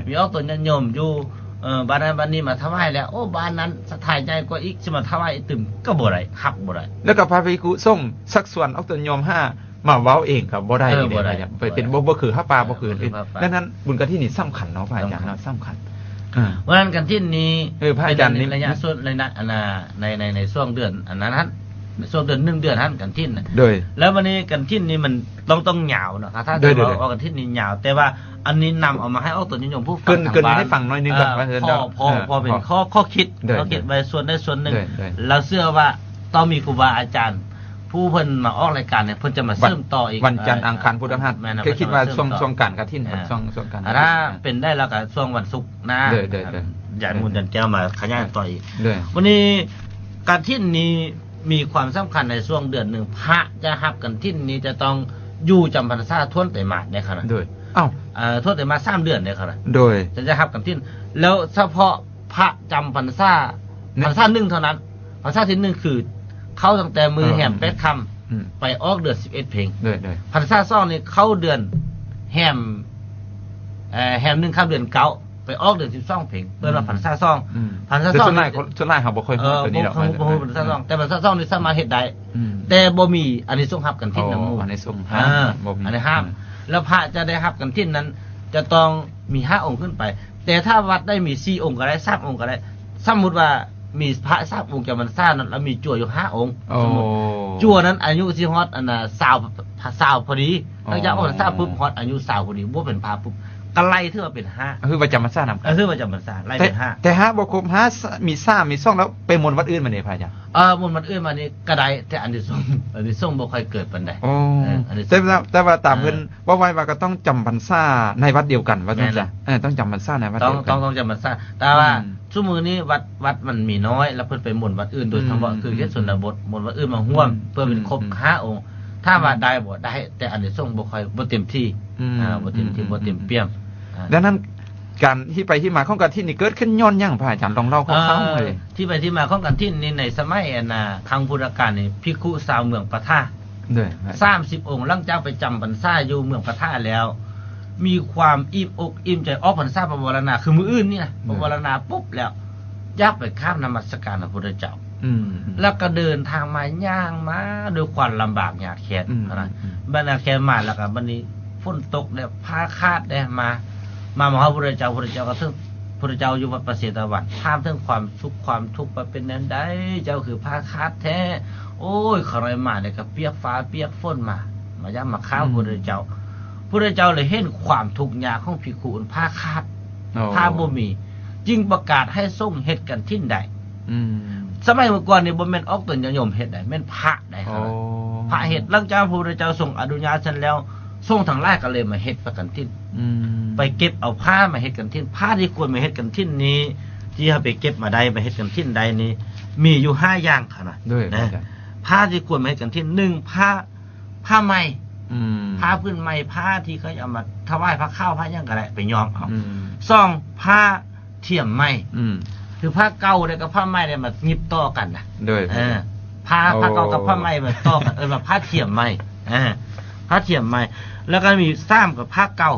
[SPEAKER 2] มีออกต้นโยมอยู่บ้านนั้นบ้านนี้มาถวายแล้วบ้านนั้นสถานใจกว่าอีกสิมาถวายตึมก็บ่ได้ฮับบ่ได้
[SPEAKER 3] แล้วก็พระภิกษุส่งสักส่วนออกต้นโยม5มาเว้าเองครับบ่ได้ไปเป็นบ่คือห้าปลาบ่คือดังนั้นบุญกฐินนี่สำคัญเนาะพระอาจารย์เนาะสำคัญ
[SPEAKER 2] เพราะฉะนั้นกันทินนี้
[SPEAKER 3] พระอาจารย์นี่
[SPEAKER 2] เป็นระยะส่วนระยะในช่วงเดือนอันนั้นในช่วงเดือน1 เดือนนั้นกันทินน่ะ
[SPEAKER 3] โดย
[SPEAKER 2] แล้ววันนี้กันทินนี้มันต้องยาวนะครับถ้า
[SPEAKER 3] โด
[SPEAKER 2] จะ
[SPEAKER 3] ย
[SPEAKER 2] บอกว่ากันทินนี้ยาว แต่ว่าอันนี้นำเอามาให้เอาตัวนิยมผู้ฟัง
[SPEAKER 3] เกิน
[SPEAKER 2] ทาง
[SPEAKER 3] เกิน
[SPEAKER 2] บ้าน
[SPEAKER 3] ให้ฟังหน่อยนึงก่อนว่าเดี๋ยว
[SPEAKER 2] พอเป็น
[SPEAKER 3] พอ
[SPEAKER 2] ข้อคิด
[SPEAKER 3] โดย
[SPEAKER 2] ข้อคิดไว้ส่วนได้ส่วนหนึ่ง
[SPEAKER 3] โดย
[SPEAKER 2] เราเชื่อว่าต้องมีครูบาอาจารย์ ผู้เพิ่นมาออกรายการเนี่ยเพิ่นจะมาเสริมต่ออีก
[SPEAKER 3] วันจันทร์อังคารพุธพฤหัส
[SPEAKER 2] แม่นะ
[SPEAKER 3] คือคิดว่าช่วง
[SPEAKER 2] เพิ่นจะม
[SPEAKER 3] ช่วง
[SPEAKER 2] เสริม
[SPEAKER 3] การกระทิน
[SPEAKER 2] อ่า
[SPEAKER 3] ช่วงการ
[SPEAKER 2] ถ้าเป็นได้แล้วก็ช่วงวันศุกร์นะ
[SPEAKER 3] เด้อๆ
[SPEAKER 2] ยานมูลจันแก้วมาขยายต่ออีก
[SPEAKER 3] โดย
[SPEAKER 2] วันนี้การทินนี้มีความสำคัญในช่วงเดือนหนึ่งพระจะฮับกันทินนี้จะต้องอยู่จำพรรษาทวนไตรมาสได้ขนาด
[SPEAKER 3] โดยเอ้า
[SPEAKER 2] ทวนไตรมาส3 เดือนได้ขนาด
[SPEAKER 3] โดย
[SPEAKER 2] จะฮับกันทินแล้วเฉพาะพระจำพรรษา
[SPEAKER 3] เนี่ย
[SPEAKER 2] พรรษาหนึ่งเท่านั้นพรรษาที่หนึ่งคือ เข้าตั้งแต่มือแหม8 ค่ำไปออกเดือน11 เพลง
[SPEAKER 3] โดย
[SPEAKER 2] พรรษาซ่องนี่เข้าเดือนแฮมแฮม1 ค่ำเดือน9ไปออกเดือน12 เพลงเปิดว่าพรรษาซ่องพรรษา
[SPEAKER 3] แต่
[SPEAKER 2] ซ่อง
[SPEAKER 3] ส่วนใหญ่เขาบ่ค่อยพูดตัวนี้หรอก
[SPEAKER 2] บ่พรรษาซ่องแต่พรรษาซ่องนี่สามารถเฮ็ดได้
[SPEAKER 3] อืม
[SPEAKER 2] แต่บ่มีอันนี้ส่งรับกันทินน้ำมูก
[SPEAKER 3] อันนี้ส่ง
[SPEAKER 2] อ่า
[SPEAKER 3] บ่มี
[SPEAKER 2] อันนี้ห้าม แล้วพระจะได้รับกันทินนั้น จะต้องมี5 องค์ขึ้นไป แต่ถ้าวัดได้มี4 องค์ก็ได้3 องค์ก็ได้สมมุติว่ามีพระ3 องค์จำพรรษานั้นแล้วมีจั่วอยู่5 องค์
[SPEAKER 3] โอ้
[SPEAKER 2] สมมุติจั่วนั้นอายุสิฮอดอันน่ะ20พอดีหลังจากออกพรรษาปุ๊บฮอดอายุ20พอดีบ่เป็นพระปุ๊บก็ไล่ถือว่าเป็น5
[SPEAKER 3] คือประจำมาสร้างนำ
[SPEAKER 2] คือว่าจำพรรษาไล่เป็น5
[SPEAKER 3] แต่ฮะบ่ครบฮะมีซ่ามีซ่องแล้วไปมนต์วัดอื่นมาเนี่ยพระอาจารย์
[SPEAKER 2] มนต์มันอื่นมานี่ก็ได้แต่อันที่ส่งบ่ค่อยเกิดปานใด
[SPEAKER 3] โอ้
[SPEAKER 2] อันนี้
[SPEAKER 3] แต่ว่าตามเพิ่นว่าไว้ว่าก็ต้องจำพรรษาในวัดเดียวกันว่าจัง
[SPEAKER 2] แม่น
[SPEAKER 3] จ้ะต้องจำพรรษาในวัด
[SPEAKER 2] ต้อ
[SPEAKER 3] เดี
[SPEAKER 2] ง
[SPEAKER 3] ยวกั
[SPEAKER 2] ต้องจำพรรษาแต่ว่า
[SPEAKER 3] อืม
[SPEAKER 2] ชั่วมือนี้วัดมันมีน้อยแล้วเพิ่นไปมนต์วัดอื่นโดยเฉพาะ
[SPEAKER 3] อืม
[SPEAKER 2] คือเฮ็ดชนบทมนต์วัดอื่นมาร่วม เพื่อเป็นครบ5 องค์ ถ้าว่าได้บ่ได้ แต่อันที่ส่งบ่ค่อยบ่เต็มที่บ่เต็มที่บ่เต็มเปี่ยม
[SPEAKER 3] ดังนั้นการที่ไปที่มาของการที่นี่เกิดขึ้นย้อนหยังพระอาจารย์ลองเล่าคร่าวๆเลย
[SPEAKER 2] ที่ไปที่มาของกันที่นี่ในสมัยอันน่ะครั้งพุทธกาลนี่ภิกษุชาวเมืองปะทะ
[SPEAKER 3] ด้วย
[SPEAKER 2] 30 องค์หลังจากไปจำพรรษาอยู่เมืองปะทะแล้ว มีความอิ่มอกอิ่มใจออกพรรษาปวารณาคือมื้ออื่นนี่นะปวารณาปุ๊บแล้วอยากไปข้ามนมัสการพระพุทธเจ้า แล้วก็เดินทางมาย่างมาด้วยความลำบากยากแค้นนะบรรดาแค้นมาแล้วก็บัดนี้ฝนตกแล้วผ้าคาดได้มาพระพุทธเจ้าก็ถึงพระเจ้าอยู่วัดประเสฐวันถามถึงความสุขความทุกข์ว่าเป็นนั้นได้เจ้าคือผ้าคาดแท้โอ้ยขรอยมาเนี่ยก็เปียกฟ้าเปียกฝนมาย่างมาข้าวพระพุทธเจ้าเลยเห็นความทุกข์ยากของภิกษุผ้าคาดผ้าบ่มีจึงประกาศให้ส่งเฮ็ดกันทิ้นใดสมัยเมื่อก่อนนี่บ่แม่นออกตนนิยมเฮ็ดได้แม่นพระได้ครับพระเฮ็ดหลังจากพระพุทธเจ้าทรงอนุญาตเสร็จแล้วทรงทั้งหลายก็เลยมาเฮ็ดประกันทิ้นไปเก็บเอาผ้ามาเฮ็ดกันทิ้นผ้าที่ควรมาเฮ็ดกันทิ้นนี้ ที่เฮาไปเก็บมาได้มาเฮ็ดกันทิ้นใดนี้มีอยู่5อย่างค่ะนะ
[SPEAKER 3] ด้วย
[SPEAKER 2] นะผ้าที่ควรมาเฮ็ดกันทิ้น1ผ้าไหมผ้าพื้นไหมผ้าที่เขาเอามาถวายพระข้าวพระหยังก็ได้ไปย้อมเอา2ผ้าเทียมไหมคือผ้าเก่าเนี่ยกับผ้าใหม่เนี่ยมันยิบต่อกันนะ
[SPEAKER 3] ด้วย
[SPEAKER 2] ผ้าเก่ากับผ้าใหม่มันต่อกันแบบผ้าเทียมใหม่ผ้าเทียมใหม่แล้วก็มีซ้ำกับผ้าเก่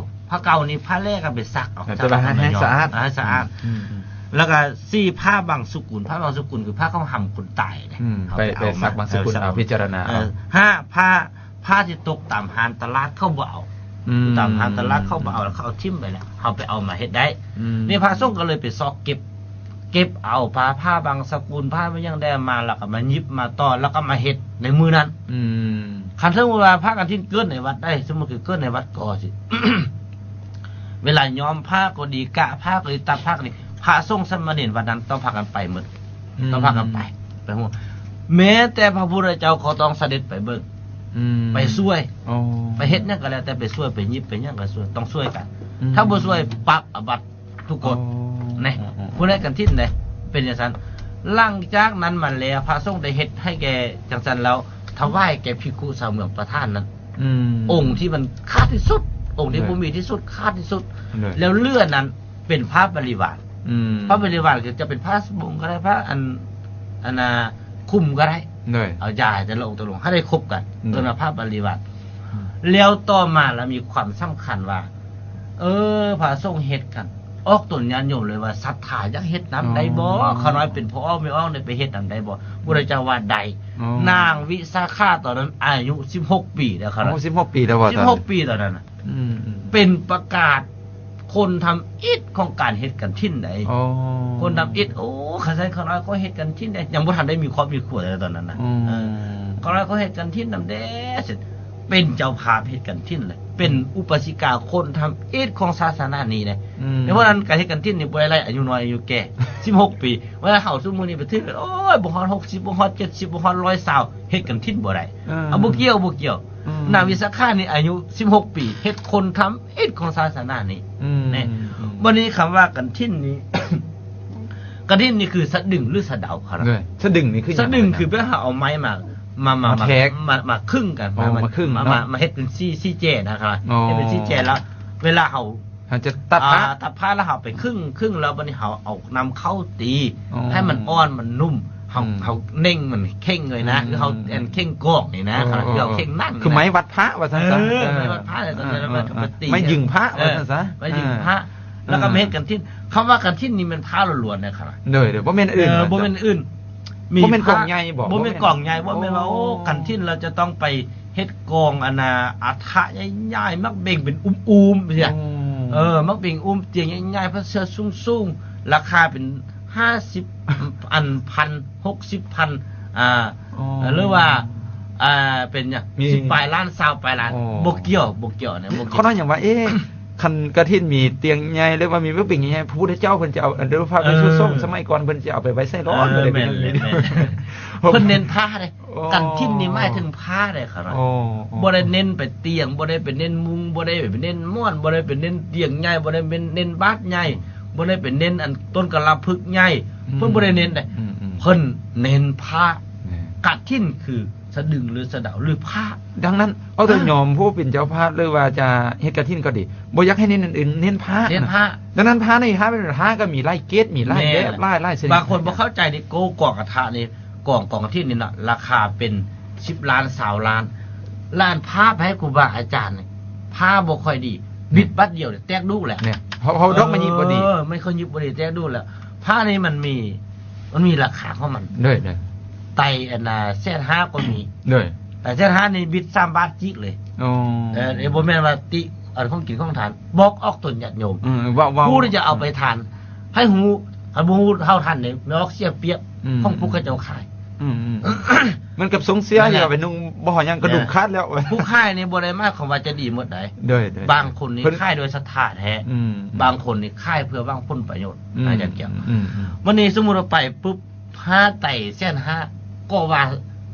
[SPEAKER 2] านี่ผ้าแรกก็ไปซักเอา
[SPEAKER 3] แต่ว่าให้สะอาด
[SPEAKER 2] สะอาดแล้วก็4ผ้าบางสุกุลคือผ้าเขาหำคนตายเนี่ย
[SPEAKER 3] ไปซักบางสกุลเอาพิจารณาเอา
[SPEAKER 2] 5ผ้าที่ตกตามหานตลาดเข้าบ่เอาตามหานตลาดเข้าบ่เอาแล้วเขาเอาทิ่มไปแล้วเขาไปเอามาเฮ็ดได้นี่พระสงฆ์ก็เลยไปซอกเก็บเอาผ้าบางสกุลผ้าไม่ยังได้มาแล้วก็มายิบมาต่อแล้วก็มาเฮ็ดในมือนั้นคันสมมุติว่าผ้ากันที่เกิดในวัดได้สมมุติคือเกิดในวัดก่อสิ เวลาย้อมผ้าก็ดีกะผ้าก็ดีตัดผ้าก็ดีพระสงฆ์สมณเณรวันนั้นต้องพากันไปหมดต้องพากันไปหมดแม้แต่พระพุทธเจ้าเขาต้องเสด็จไปเบิ่งไปช่วยไปเฮ็ดหยังก็แล้วแต่ไปช่วยไปยิบไปหยังก็ช่วยต้องช่วยกันถ้าบ่ช่วยปรับอาบัติทุกกฎนะผู้ใดกันทิ้นเลยเป็นอย่างนั้นหลังจากนั้นมันแล้วพระสงฆ์ได้เฮ็ดให้แกจังซั่นแล้วถวายแก่ภิกษุชาวเมืองประธานนั้นองค์ที่มันขาดที่สุดองค์ที่บ่มีที่สุดขาดที่สุดแล้วเลื่อนนั้นเป็นพระบริวารพระบริวารจะเป็นพระสบงก็ได้พระอันคุมก็ได้เอาจ่ายแต่ละองค์ตกลงให้ได้ครบกันเรื่องพระบริวารแล้วต่อมาแล้วมีความสำคัญว่าพระสงฆ์เฮ็ดกันออกตนญาณโยมเลยว่าศรัทธาอยากเฮ็ดนำได้บ่ขน้อยเป็นพ่อไม่ออกได้ไปเฮ็ดนำได้บ่พุทธเจ้าว่าใดนางวิสาขาตอนนั้นอายุ16 ปีแล้วครับ
[SPEAKER 3] 16 ปีแล้วบ่ตอน
[SPEAKER 2] 16 ปีตอนนั้นเป็นประกาศ คนทำอิฐของการเฮ็ดกันทิ้นใด
[SPEAKER 3] อ๋อ
[SPEAKER 2] คนทำอิฐโอ้ข้าใช้เขาน้อยก็เฮ็ดกันทิ้นใดยังบ่ทันได้มีครอบมีครัวเลยตอนนั้นนะเขาน้อยก็เฮ็ดกันทิ้นนำแด้เสร็จเป็นเจ้าภาพเฮ็ดกันทิ้นเลยเป็นอุปสิกาคนทำอิฐของศาสนานี้เลยเพราะฉะนั้นการเฮ็ดกันทิ้นนี่บ่ได้ไล่อายุน้อยอายุแก่16 ปีเวลาเฮาซุมื้อนี้ไปถึงโอ้ยบ่ฮอด60บ่ฮอด70บ่ฮอด120เฮ็ดกันทิ้นบ่ได้เอาบ่เกี่ยวนาวิสาขานี่อายุ16 ปีเฮ็ดคนทำอิฐของศาสนานี้นี่วันนี้คำว่ากันทิ้นนี้ กันทิ้นนี่คือสะดึงหรือสะเดาครับ
[SPEAKER 3] สะดึงนี่คือหยัง
[SPEAKER 2] สะดึงคือเพื่อเอาไม้มาครึ่งกันมาครึ่งมาเฮ็ดเป็นซี่แจนะครับเฮ็ดเป็นซี่แจแล้ว เวลาเฮา
[SPEAKER 3] เขาจะตัดผ้า
[SPEAKER 2] ตัดผ้าแล้วเฮาไปครึ่งแล้วบัดนี้เฮาเอานำเข้าตี ให้มันอ่อนมันนุ่มเฮาเน่งมันเข่งเลยนะคือเฮาแอนเข่งกอกนี่นะครับคือเฮาเข่งนั่ง
[SPEAKER 3] คือไม้วัดพระว่าซั่นซะ
[SPEAKER 2] ไม้วัดพระเลยตอนนั้นมันตี
[SPEAKER 3] ไม้ยิงพระว่าซั่นซะ
[SPEAKER 2] ไม้ยิงพระแล้วก็เฮ็ดกันทิ้นคำว่ากันทิ้นนี่มันผ้าล้วนๆนะครับ
[SPEAKER 3] เด้อบ่แม่นอื่น
[SPEAKER 2] บ่แม่นอื่น
[SPEAKER 3] บ่แม่นกล่องใหญ่บ่
[SPEAKER 2] บ่แม่นกล่องใหญ่บ่แม่นว่าโอ้กันทิ้นเราจะต้องไปเฮ็ดกองอัฐะใหญ่ๆมักเบ่งเป็นอุ้มๆเสียมักเบ่งเตียงใหญ่ๆเพราะเสื้อสูงๆราคาเป็น50 อันพัน60 พันหรือว่าเป็นหยัง10 ปลายล้าน20 ปลายล้านบ่เกี่ยวเนี่ยบ่เกี่ยว
[SPEAKER 3] เขานั้นอย่างว่าคันกระถินมีเตียงใหญ่หรือว่ามีเบิ่งใหญ่พระพุทธเจ้าเพิ่นจะเอาอันเดอร์พาไปสู่ส้มสมัยก่อนเพิ่นจะเอาไปไว้ใส่ร้อนบ่ได้เป็นอย่างนี้
[SPEAKER 2] เพิ่นเน้นผ้าเด้กันทิ้นนี่หมายถึงผ้าเด้ครับบ่ได้เน้นไปเตียงบ่ได้ไปเน้นมุงบ่ได้ไปเน้นม่อนบ่ได้ไปเน้นเตียงใหญ่บ่ได้เป็นเน้นบาดใหญ่บ่ได้ไปเน้นอันต้นกะลาพึกใหญ่เพิ่นบ่ได้เน้นได้เพิ่นเน้นผ้ากัดทิ้นคือสะดึงหรือสะเดาหรือผ้า
[SPEAKER 3] ดังนั้นเอาแต่ยอมผู้เป็นเจ้าภาพหรือว่าจะเฮ็ดกฐินก็ดีบ่อยากให้เน้นอื่นเน้นผ้าดังนั้นผ้าในผ้าเป็นผ้าก็มีลายเกตมีลายแบบลาย
[SPEAKER 2] บางคนบ่เข้าใจนี่โกกอกกระทะนี่กล่องกฐินนี่น่ะราคาเป็น10 ล้าน20 ล้านล้านผ้าให้ครูบาอาจารย์นี่ผ้าบ่ค่อยดีบิดบัดเดียวแตกดูแหละ
[SPEAKER 3] เนี่ยเพราะดอกมันยิบบ่ดี
[SPEAKER 2] ไม่ค่อยยิบบ่ดีแตกดูแล้วผ้านี่มันมีราคาของมัน
[SPEAKER 3] เด้อ
[SPEAKER 2] ไตอันน่ะ1.5ก็มีแต่1.5นี่บิด3 บาทจิกเลยบ่แม่นว่าติอันของกินของทานบอกออกตนญาติโยมผู้ที่จะเอาไปทานให้ฮู้ถ้าบ่ฮู้เฮาทานนี่แม่ออกเสียเปรียบของผู้เขาเจ้าขาย
[SPEAKER 3] มันกับสงเสียอย่าไปนุ่งบ่หยังกระดูกขาดแล้ว
[SPEAKER 2] ผู้ขายนี่บ่ได้หมายความว่าจะดีหมดได้บางคนนี่ขายโดยศรัทธาแท้บางคนนี่ขายเพื่อหวังผลประโยชน์อาจารย์เกี่ยววันนี้สมมุติเราไปปุ๊บผ้าไต่1.5ก็ว่า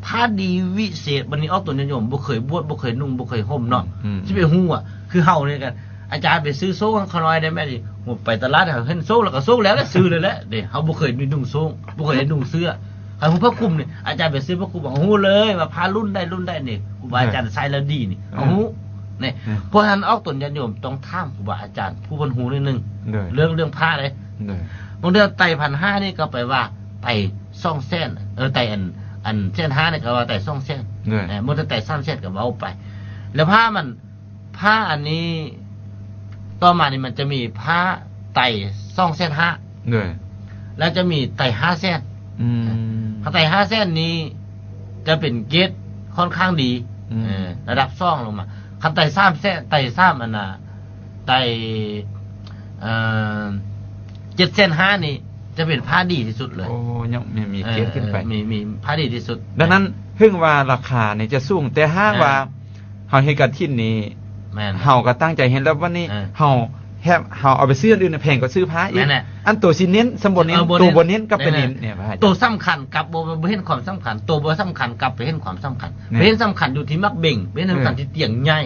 [SPEAKER 2] ผ้าดีวิเศษวันนี้ออกตัวนิยมบ่เคยบวชบ่เคยนุ่งบ่เคยห่มเนาะสิไปฮู้อ่ะคือเฮานี่กันอาจารย์ไปซื้อโซ่เขาน้อยได้แม่ดิไปตลาดเห็นโซ่แล้วก็โซ่แล้วซื้อเลยแหละเด้เฮาบ่เคยมีนุ่งโซ่บ่เคยนุ่งเสื้อให้ฮู้พระคุมนี่อาจารย์ไปซื้อพระคุมฮู้เลยว่าผ้ารุ่นได้นี่ครูบาอาจารย์ใส่แล้วดีนี่ฮู้นี่เพราะฉะนั้นออกตัวนิยมต้องถามครูบาอาจารย์ผู้เพิ่นฮู้นิดนึงเรื่องผ้าเลยบางเดือนไต่ 1,500 นี่ก็ไปว่าไต่200,000ไต่อัน1.5นี่ก็ว่าไต่200,000มื้อไต่300,000ก็เว้าไปแล้วผ้าอันนี้ต่อมานี่มันจะมีผ้าไต่2.5แล้วจะมีไต่500,000ถ้าไต่500,000นี้จะเป็นเกรดค่อนข้างดีระดับ2ลงมาคันไต่300,000ไต่3อันน่ะไต่7.5นี่จะเป็นผ้าดีที่สุดเลย
[SPEAKER 3] ยังมีเกรดขึ้นไป
[SPEAKER 2] มีผ้าดีที่สุด
[SPEAKER 3] ดังนั้นเพิ่งว่าราคานี่จะสูงแต่ห้างว่าเฮาเฮ็ดกฐินนี่เฮาก็ตั้งใจเห็นแล้ววันนี้เฮาเอาไปซื้ออื่นแพงกว่าซื้อผ้าอีกอันตัวสิเน้นสมบูรณ์เน้นตัวบ่เน้นกับเป็นเน้นเนี่ย
[SPEAKER 2] ตัวสำคัญกับบ่เห็นความสำคัญตัวบ่สำคัญกับไปเห็นความสำคัญไปเห็นสำคัญอยู่ที่มักเบ่งไปเห็นสำคัญที่เตียงใหญ่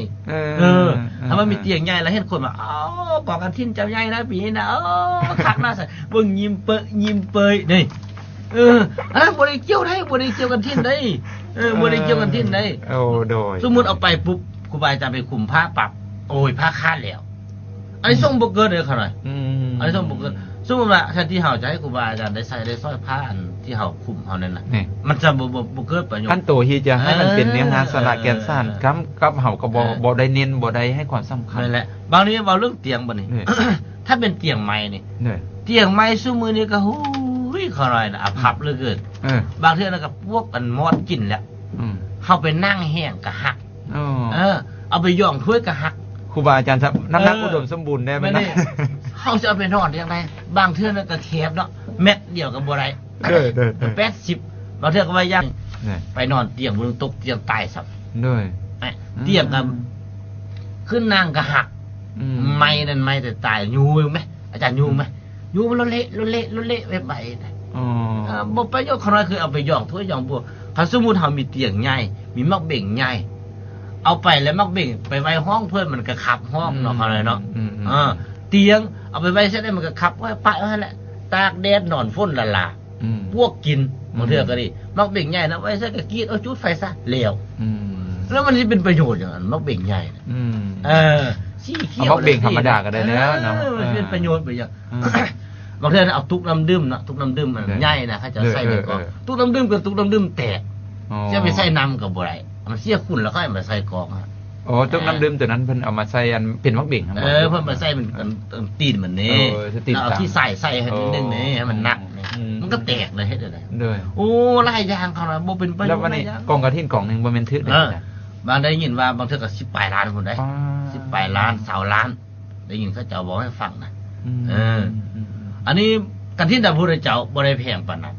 [SPEAKER 2] ถ้ามันมีเตียงใหญ่แล้วเห็นคนว่าอ๋อกองกฐินเจ้าใหญ่นะปีนี้นะคักน่าใส่เบิ่งยิ้มเปยนี่อันนั้นบ่ได้เกี่ยวได้บ่ได้เกี่ยวกันทิ้นได้บ่ได้เกี่ยวกันทิ้นได้
[SPEAKER 3] โดย
[SPEAKER 2] สมมุติเอาไปปุ๊บครูบาอาจารย์ไปคุมผ้าปรับโอ้ยผ้าขาดแล้วอันนี้ส่งบ่เกินเลยเขาหน่อยอันนี้ส่งบ่เกินสมมุติว่าแทนที่เฮาจะให้ครูบาอาจารย์ได้ใส่ได้สร้อยผ้าอันที่เฮาคุมเฮานั่นน่ะมันจะบ่เกิดประโยชน์
[SPEAKER 3] ขั้นตัวที่จะให้มันเป็นเนื้อหาสาระแก่นสารกับเฮาก็บ่ได้เน้นบ่ได้ให้ความสำคัญ
[SPEAKER 2] นั่นแหละบางทีเว้าเรื่องเตียงบ่นี่ถ้าเป็นเตียงไม้นี่เตียงไม้ซุมื้อนี้ก็เขาหน่อยน่ะพับเหลือเกินบางเทื่อแล้วก็พวกอันมอดกินแล้วเฮาไปนั่งแห้งก็หักเอาไปย่องถ้วยก็หัก
[SPEAKER 3] ครูบาอาจารย์ครับน้ำหนักอุดมสมบูรณ์ได้ไหม
[SPEAKER 2] มัน
[SPEAKER 3] นะ
[SPEAKER 2] นี่เฮาจะเอาไปนอนยังไงบางเทื่อนั่นก็แคบเนาะเม็ดเดียวก็บ่ได้
[SPEAKER 3] เด้อ
[SPEAKER 2] 80บางเทื่อก็ว่ายัง
[SPEAKER 3] เนี่ย
[SPEAKER 2] ไปนอนเตียงบ่ตกเตียงตายซับ
[SPEAKER 3] ด้วย
[SPEAKER 2] เตียงก็ขึ้นนางก็หัก ไม่นั่นไม่แต่ตายยูไหมอาจารย์ยูไหมยูมันเละไปไป
[SPEAKER 3] อ๋อ
[SPEAKER 2] บ่ประโยชน์ของเราคือเอาไปหย่องถ้วยหย่องบัวถ้าสมมุติเฮามีเตียงใหญ่มีมักเบ่งใหญ่เอาไปแล้วมักเบ่งไปไว้ห้องเพื่อนมันก็ขับห้องเนาะเขาเลยเนาะเตียงเอาไปไว้ซะได้มันก็ขับไว้ปะไว้แหละตากแดดนอนฝนละลาพวกกินบางเทื่อก็ดีมักเบ่งใหญ่นะไว้ซะก็กรีดเอาจุดไฟซะแล้วแล้วมันสิเป็นประโยชน์อย่างนั้นมักเบ่งใหญ่สีเขียว
[SPEAKER 3] เอามักเบ่งธรรมดาก็ได้แล้วเนาะ
[SPEAKER 2] มันเป็นประโยชน์ไปอย่างบางเทื่อเอาตุกน้ำดื่มเนาะตุกน้ำดื่มมันใหญ่นะเขาจะใส่ไปก่อนตุกน้ำดื่มกับตุกน้ำดื่มแตกจะไปใส่น้ำกับบ่ได้มันเสียคุณแล้วก็เอามาใส่กองฮะ
[SPEAKER 3] โอ้ต้มน้ำดื่มตัวนั้นเพิ่นเอามาใส่อันเป็นมักเบ่งครับ
[SPEAKER 2] เพิ่นมาใส่มันตีนเหมือนนี้
[SPEAKER 3] ตีน
[SPEAKER 2] เอาที่ใส่ให้นิดนึงนี่ให้มันหนักนี่
[SPEAKER 3] อืม
[SPEAKER 2] มันก็แตกเลยเฮ็ดได้
[SPEAKER 3] ด้วย
[SPEAKER 2] โอ้หลายอย่างเขาน่ะบ่เป็นประโย
[SPEAKER 3] แล้ว
[SPEAKER 2] ชน์
[SPEAKER 3] วัน
[SPEAKER 2] หลา
[SPEAKER 3] นี้
[SPEAKER 2] ยอย่าง
[SPEAKER 3] กล่องกระถินกล่องหนึงบ่แม่นทึกเลยจ้ะ
[SPEAKER 2] บางได้ยินว่าบางเทื่อก็10ปลายล้านพุ่นได้10ปลายล้าน20ล้าน ได้ยินเขาเจ้าบอกให้ฟังนะอันนี้กันที่ดาพุทธเจ้าบ่ได้แพงปานนั้น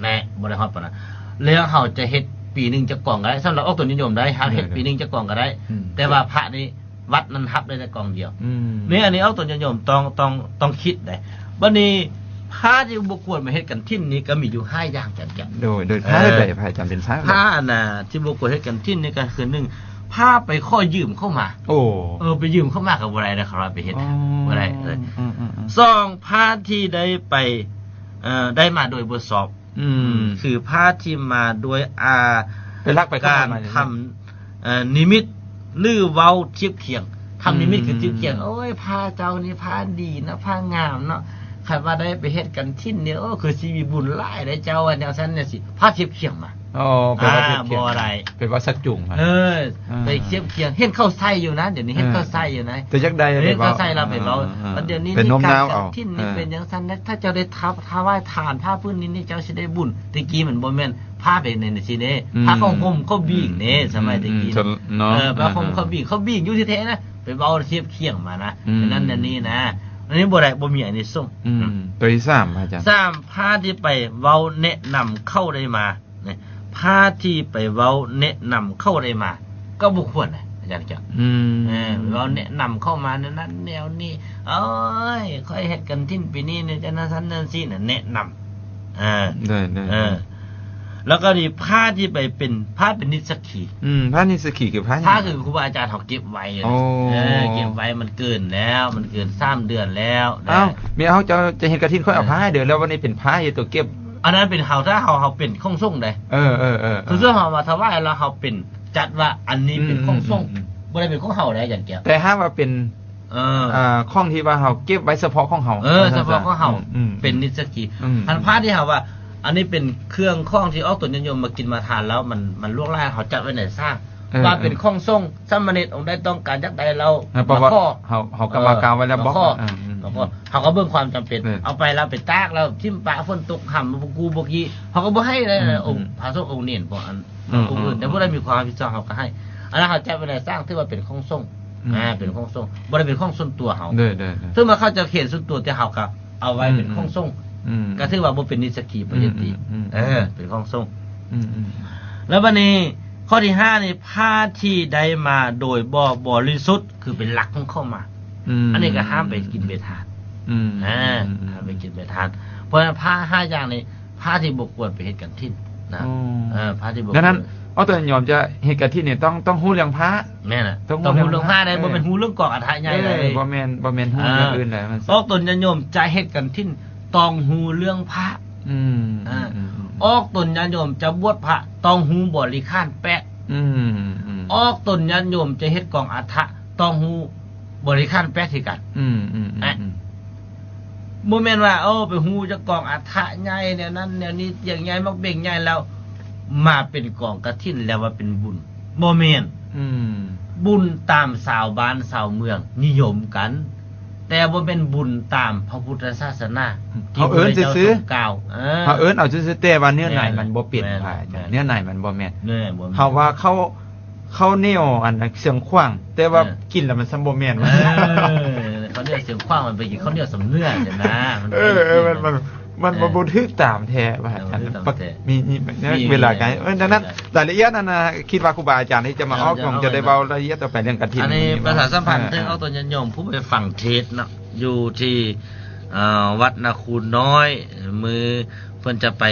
[SPEAKER 2] แน่บ่ได้ฮอดปานนั้นแล้วเฮาจะเฮ็ดปีนึงจะกล่องก็ได้สำหรับออกตัวนิยมได้หาเฮ็ดปีนึงจะกล่องก็ได้ แต่ว่าพระนี่วัดนั้นรับได้แต่กล่องเดียวนี่อันนี้เอาตัวนิยมต้องคิดได้บัดนี้ผ้าที่บ่ควรมาเฮ็ดกันทิ้นนี้ก็มีอยู่5อย่างจัดๆ
[SPEAKER 3] โดยผ้าใดผ้าจำเป็นผ้า
[SPEAKER 2] ผ้าน่ะที่บ่ควรเฮ็ดกันทิ้นนี่ก็คือ1ผ้าไปข้อยืมเข้ามา
[SPEAKER 3] โอ้
[SPEAKER 2] ไปยืมเข้ามาก็บ่ได้นะครับไปเฮ็ดบ่ได้เลย สองผ้าที่ได้ไปได้มาโดยบทสอบคือผ้าที่มาโดย
[SPEAKER 3] ไปลักไป
[SPEAKER 2] การทำนิมิตหรือเว้าเทียบเคียงทำนิมิตคือเทียบเคียงโอ้ยผ้าเจ้านี่ผ้าดีนะผ้างามเนาะใครว่าได้ไปเฮ็ดกันทิ้นเนี่ยโอ้คือสิมีบุญหลายได้เจ้าว่าแนวซั่นเนี่ยสิผ้าเทียบเคียงมา
[SPEAKER 3] อ๋อเป็นว่าเทียบเคียง
[SPEAKER 2] บ่ได้
[SPEAKER 3] เป็นว่าสักจุ่ม
[SPEAKER 2] ไปเทียบเคียงเห็นเข้าใส่อยู่นะเดี๋ยวนี้เห็นเข้าใส่อยู่นะ
[SPEAKER 3] แต่ยักได้
[SPEAKER 2] เห็นเข้าใส่เราไปเว้าเดี๋ยวนี้
[SPEAKER 3] เป็นนม
[SPEAKER 2] การ
[SPEAKER 3] น้าว
[SPEAKER 2] จั
[SPEAKER 3] เอา
[SPEAKER 2] ดทิ้นนี่เป็นจังซั่นนะถ้าเจ้าได้ท้าไหว้ทานผ้าพื้นนี้นี่เจ้าสิได้บุญตะกี้มันบ่แม่นผ้าเป็นในสิเด้ผ้าของห่มเขาบีงเด้สมัยตะกี้ผ้าห่มเขาบีงอยู่ที่แท้นะไปเว้าเทียบเคียงมานะนั่นนั่นนี่นะอันนี้บ่ได้บ่มีอันนี้ส่ง
[SPEAKER 3] ตัวที่3อาจารย์
[SPEAKER 2] 3ผ้าที่ไปเว้าแนะนำเข้าได้มาเนี่ยผ้าที่ไปเว้าแนะนำเข้าได้มา ก็บ่ควรนะอาจารย์เจ้าเราแนะนำเข้ามานั้นแนวนี้เอ้ยค่อยเฮ็ดกันทิ้นปีนี้เนี่ยจะนั้นซั่นนั่นสิน่ะแนะนำ
[SPEAKER 3] ได้
[SPEAKER 2] แล้วก็นี่ผ้าที่ไปเป็นผ้าเป็นนิสสกี
[SPEAKER 3] ผ้านิสสกีคือผ้า
[SPEAKER 2] คือครูบาอาจารย์เขาเก็บไว้เก็บไว้มันเกินแล้วมันเกิน3เดือนแล้ว
[SPEAKER 3] มีเอาจะเห็นกระถินค่อยเอาผ้าเดี๋ยวแล้ววันนี้เป็นผ้าอยู่ตัวเก็บ
[SPEAKER 2] อันนั้นเป็นเฮาถ้าเฮาเป็นข้องส่งได้คือเรื่องเฮามาถวายแล้วเฮาเป็นจัดว่าอันนี้เป็นข้องส่งบ่ได้เป็นของเฮาได้อย่างเดียว
[SPEAKER 3] แต่ถ้าว่าเป็นข้องที่ว่าเฮาเก็บไว้เฉพาะของเฮา
[SPEAKER 2] เฉพาะของเฮาเป็นนิสสกีอันผ้าที่เฮาว่าอันนี้เป็นเครื่องข้องที่ออกตัวนิยมมากินมาทานแล้วมันลวกล่าเขาจัดไว้ในสร้างว่าเป็นข้องส่งสามเณรองค์ใดต้องการจักใดเรา
[SPEAKER 3] ข้อเฮาก็มากาวไว้แล้วบอก
[SPEAKER 2] เขาก็เบิ่งความจำเป็นเอาไปแล้วไปตากแล้วทิ่มปะฝนตกห่ำกูบ่กี้เขาก็บ่ให้เลยองค์พระสงฆ์องค์เนียนบ่อันองค์อื่นแต่บ่ได้มีความรับผิดชอบเขาก็ให้อันนั้นเขาจัดไว้ในสร้างที่ว่าเป็นข้องส่งเป็นข้องส่งบ่ได้เป็นข้องส่วนตัวเฮาซึ่งมาเข้าจะเขตส่วนตัวที่เฮาก็เอาไว้เป็นข้องส่งก็ถือว่าบ่เป็นนิสสกีปฏิติเป็นข้องส่งแล้วบัดนี้ข้อที่5นี่ผ้าที่ได้มาโดยบ่บริสุทธิ์คือเป็นหลักของเข้ามาอันนี้ก็ห้ามไปกินเบทานห้ามไปกินเบทานเพราะฉะนั้นผ้า5อย่างนี้ผ้าที่บ่ควรไปเฮ็ดกันทิ้นนะผ้าที่บ่ดังนั้น
[SPEAKER 3] เอาตัวยอมจะเฮ็ดกันที่นี่ต้องฮู้เรื่องผ้า
[SPEAKER 2] แม่น่ะต้องฮู้เรื่องผ้าได้บ่เป็นฮู้เรื่องกอกอัฐะใหญ่เลย
[SPEAKER 3] บ่แม่นฮู้เรื่องอื่นเลยมัน
[SPEAKER 2] ออกตนญาติโยมจะเฮ็ดกันทิ้นต้องฮู้เรื่องพระออกตนญาติโยมจะบวชพระต้องฮู้บริขารแปะออกตนญาติโยมจะเฮ็ดกองอัฐะต้องฮู้บริขารแปะที่กันบ่แม่นว่าไปฮู้จักกองอัฐะใหญ่แนวนั้นแนวนี้อย่างใหญ่มักเบ่งใหญ่แล้วมาเป็นกองกฐินแล้วว่าเป็นบุญบ่แม่นบุญตามชาวบ้านชาวเมืองนิยมกันแต่บ่เป็นบุญตามพระพุทธศาสนา
[SPEAKER 3] ที่เอิ้นซื่อ
[SPEAKER 2] ๆกล่าว
[SPEAKER 3] เขาเอิ้นเอาซื่อๆแต่ว่าเนื้อในมันบ่เปลี่ยนไปเนื้อในมันบ่แม่นเฮาว่าเขา ข้าวเหนียวอันนั้นเสียงขว้างแต่ว่ากินแล้วมันซัมโบแมน
[SPEAKER 2] เขาเนี่ยเสียงคว้างมันไปกินเขาเนี่ยสำเนื้อใช่ไหม
[SPEAKER 3] มันบ่ทึกตามแท้ว่าอาจารย์
[SPEAKER 2] บ่ทึกตามแท้
[SPEAKER 3] มีเวลาไงดังนั้นรายละเอียดนั่นนะคิดว่าครูบาอาจารย์ที่จะมาออกคงจะได้เบารายละเอียดต่อไปเรื่องกฐิน
[SPEAKER 2] อันนี้ภาษาสัมพันธ์ถึงเอาตัวยันยมผู้ไปฟังเทศน์เนาะอยู่ที่วัดนาคูนน้อยมือเพิ่นจะไป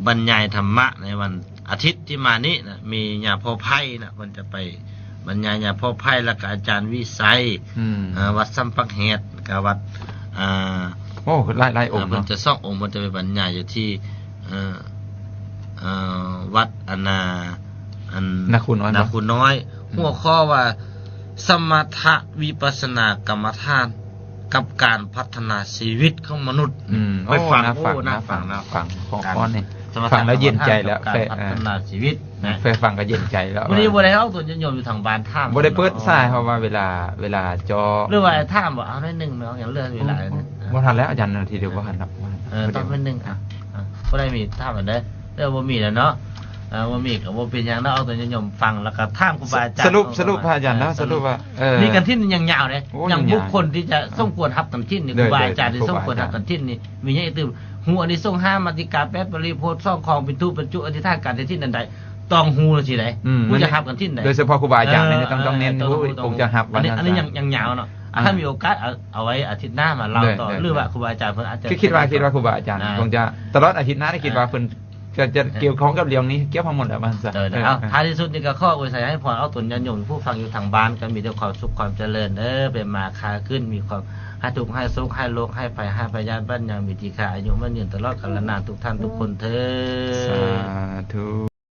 [SPEAKER 2] บรรยายธรรมะในวันอาทิตย์ที่มานี้นะมีญาพ่อไพ่นะเพิ่นจะไปบรรยายญาพ่อไพ่แล้วก็อาจารย์วิสัย วัดสัมปักเหตุกับวัด
[SPEAKER 3] โอ้หลายองค์
[SPEAKER 2] มัน
[SPEAKER 3] เนาะ
[SPEAKER 2] จะซ่ององค์มันจะไปบรรยายอยู่ที่วัด
[SPEAKER 3] นาคูน้อย
[SPEAKER 2] นาคูน้อย หัวข้อว่าสมถะวิปัสสนากรรมฐานกับการพัฒนาชีวิตของมนุษย์ไปฟังนะฟัง
[SPEAKER 3] ของก้อนนี่
[SPEAKER 2] สมถะ
[SPEAKER 3] ฟังแล้วเย็นใจแล้ว
[SPEAKER 2] การพัฒนาชีวิตนะ
[SPEAKER 3] แฟฟังก็เย็นใจแล้ว
[SPEAKER 2] วันนี้บ่ได้เอาตัวยันยมอยู่ทางบ้านท่าม
[SPEAKER 3] บ่ได้เปิดสายเพราะว่าเวลาจอ
[SPEAKER 2] หรือว่าท่ามบ่เอาได้1เนาะอย่างเรื่องเวลา
[SPEAKER 3] บ่ทันแล้วอาจารย์นาทีเดียวบ่ทันครับ
[SPEAKER 2] ต้องเป็น1บ่ได้มีท่ามอันใดแล้วบ่มีแล้วเนาะบ่มีก็บ่เป็นหยังเนาะเอาตัวยันยมฟังแล้วก็ท่ามครูบาอาจารย์
[SPEAKER 3] สรุปพระอาจารย์นะสรุปว่า
[SPEAKER 2] นี่กันทินยังยาวเลย
[SPEAKER 3] โอ้
[SPEAKER 2] อย่าง
[SPEAKER 3] ยังยาว
[SPEAKER 2] บุคคลที่จะสมควรรับกันทินนี่
[SPEAKER 3] เล
[SPEAKER 2] ครู
[SPEAKER 3] ย
[SPEAKER 2] บาอาจารย์ที่
[SPEAKER 3] ครู
[SPEAKER 2] สม
[SPEAKER 3] บา
[SPEAKER 2] ควรรับ
[SPEAKER 3] อาจารย์
[SPEAKER 2] กันทินนี่มีอย่างอื่นหูอันนี้ทรง5มาติกา8ปริโพธิ์ซ่องของเป็นทุเป็นจุอธิษฐานการทินอันใดต้องหูสิได้ผู้จะรับกันทินใด
[SPEAKER 3] โดยเฉพาะครูบาอาจารย์นี่ต้องเน้น
[SPEAKER 2] ต้อง
[SPEAKER 3] คงจะรับ
[SPEAKER 2] อันนี้ยังยาวเนาะถ้ามีโอกาสเอาไว้อาทิตย์หน้ามาเล่าต่อหรือว่าครูบาอาจารย์เพิ่นอาจจะ
[SPEAKER 3] คิดว่าครูบาอาจารย์คงจะตลอดอาทิตย์หน้าได้คิดว่าเพิ่นจะเกี่ยวข้องกับเรื่องนี้เกี่ยวข้องหมดแล้วมันซะ
[SPEAKER 2] เอาท้ายที่สุดนี่ก็ข้ออวยชัยให้พรเอาตนญาติโยมผู้ฟังอยู่ทางบ้านก็มีแต่ความสุขความเจริญเป็นมาค้าขึ้นมีความให้ทุกข์ให้สุขให้โลกให้ภัยให้พยานบ้านอย่างมีทีค่าอายุมั่นยืนตลอดกาลนานทุกท่านทุกคนเถิด
[SPEAKER 3] สาธุ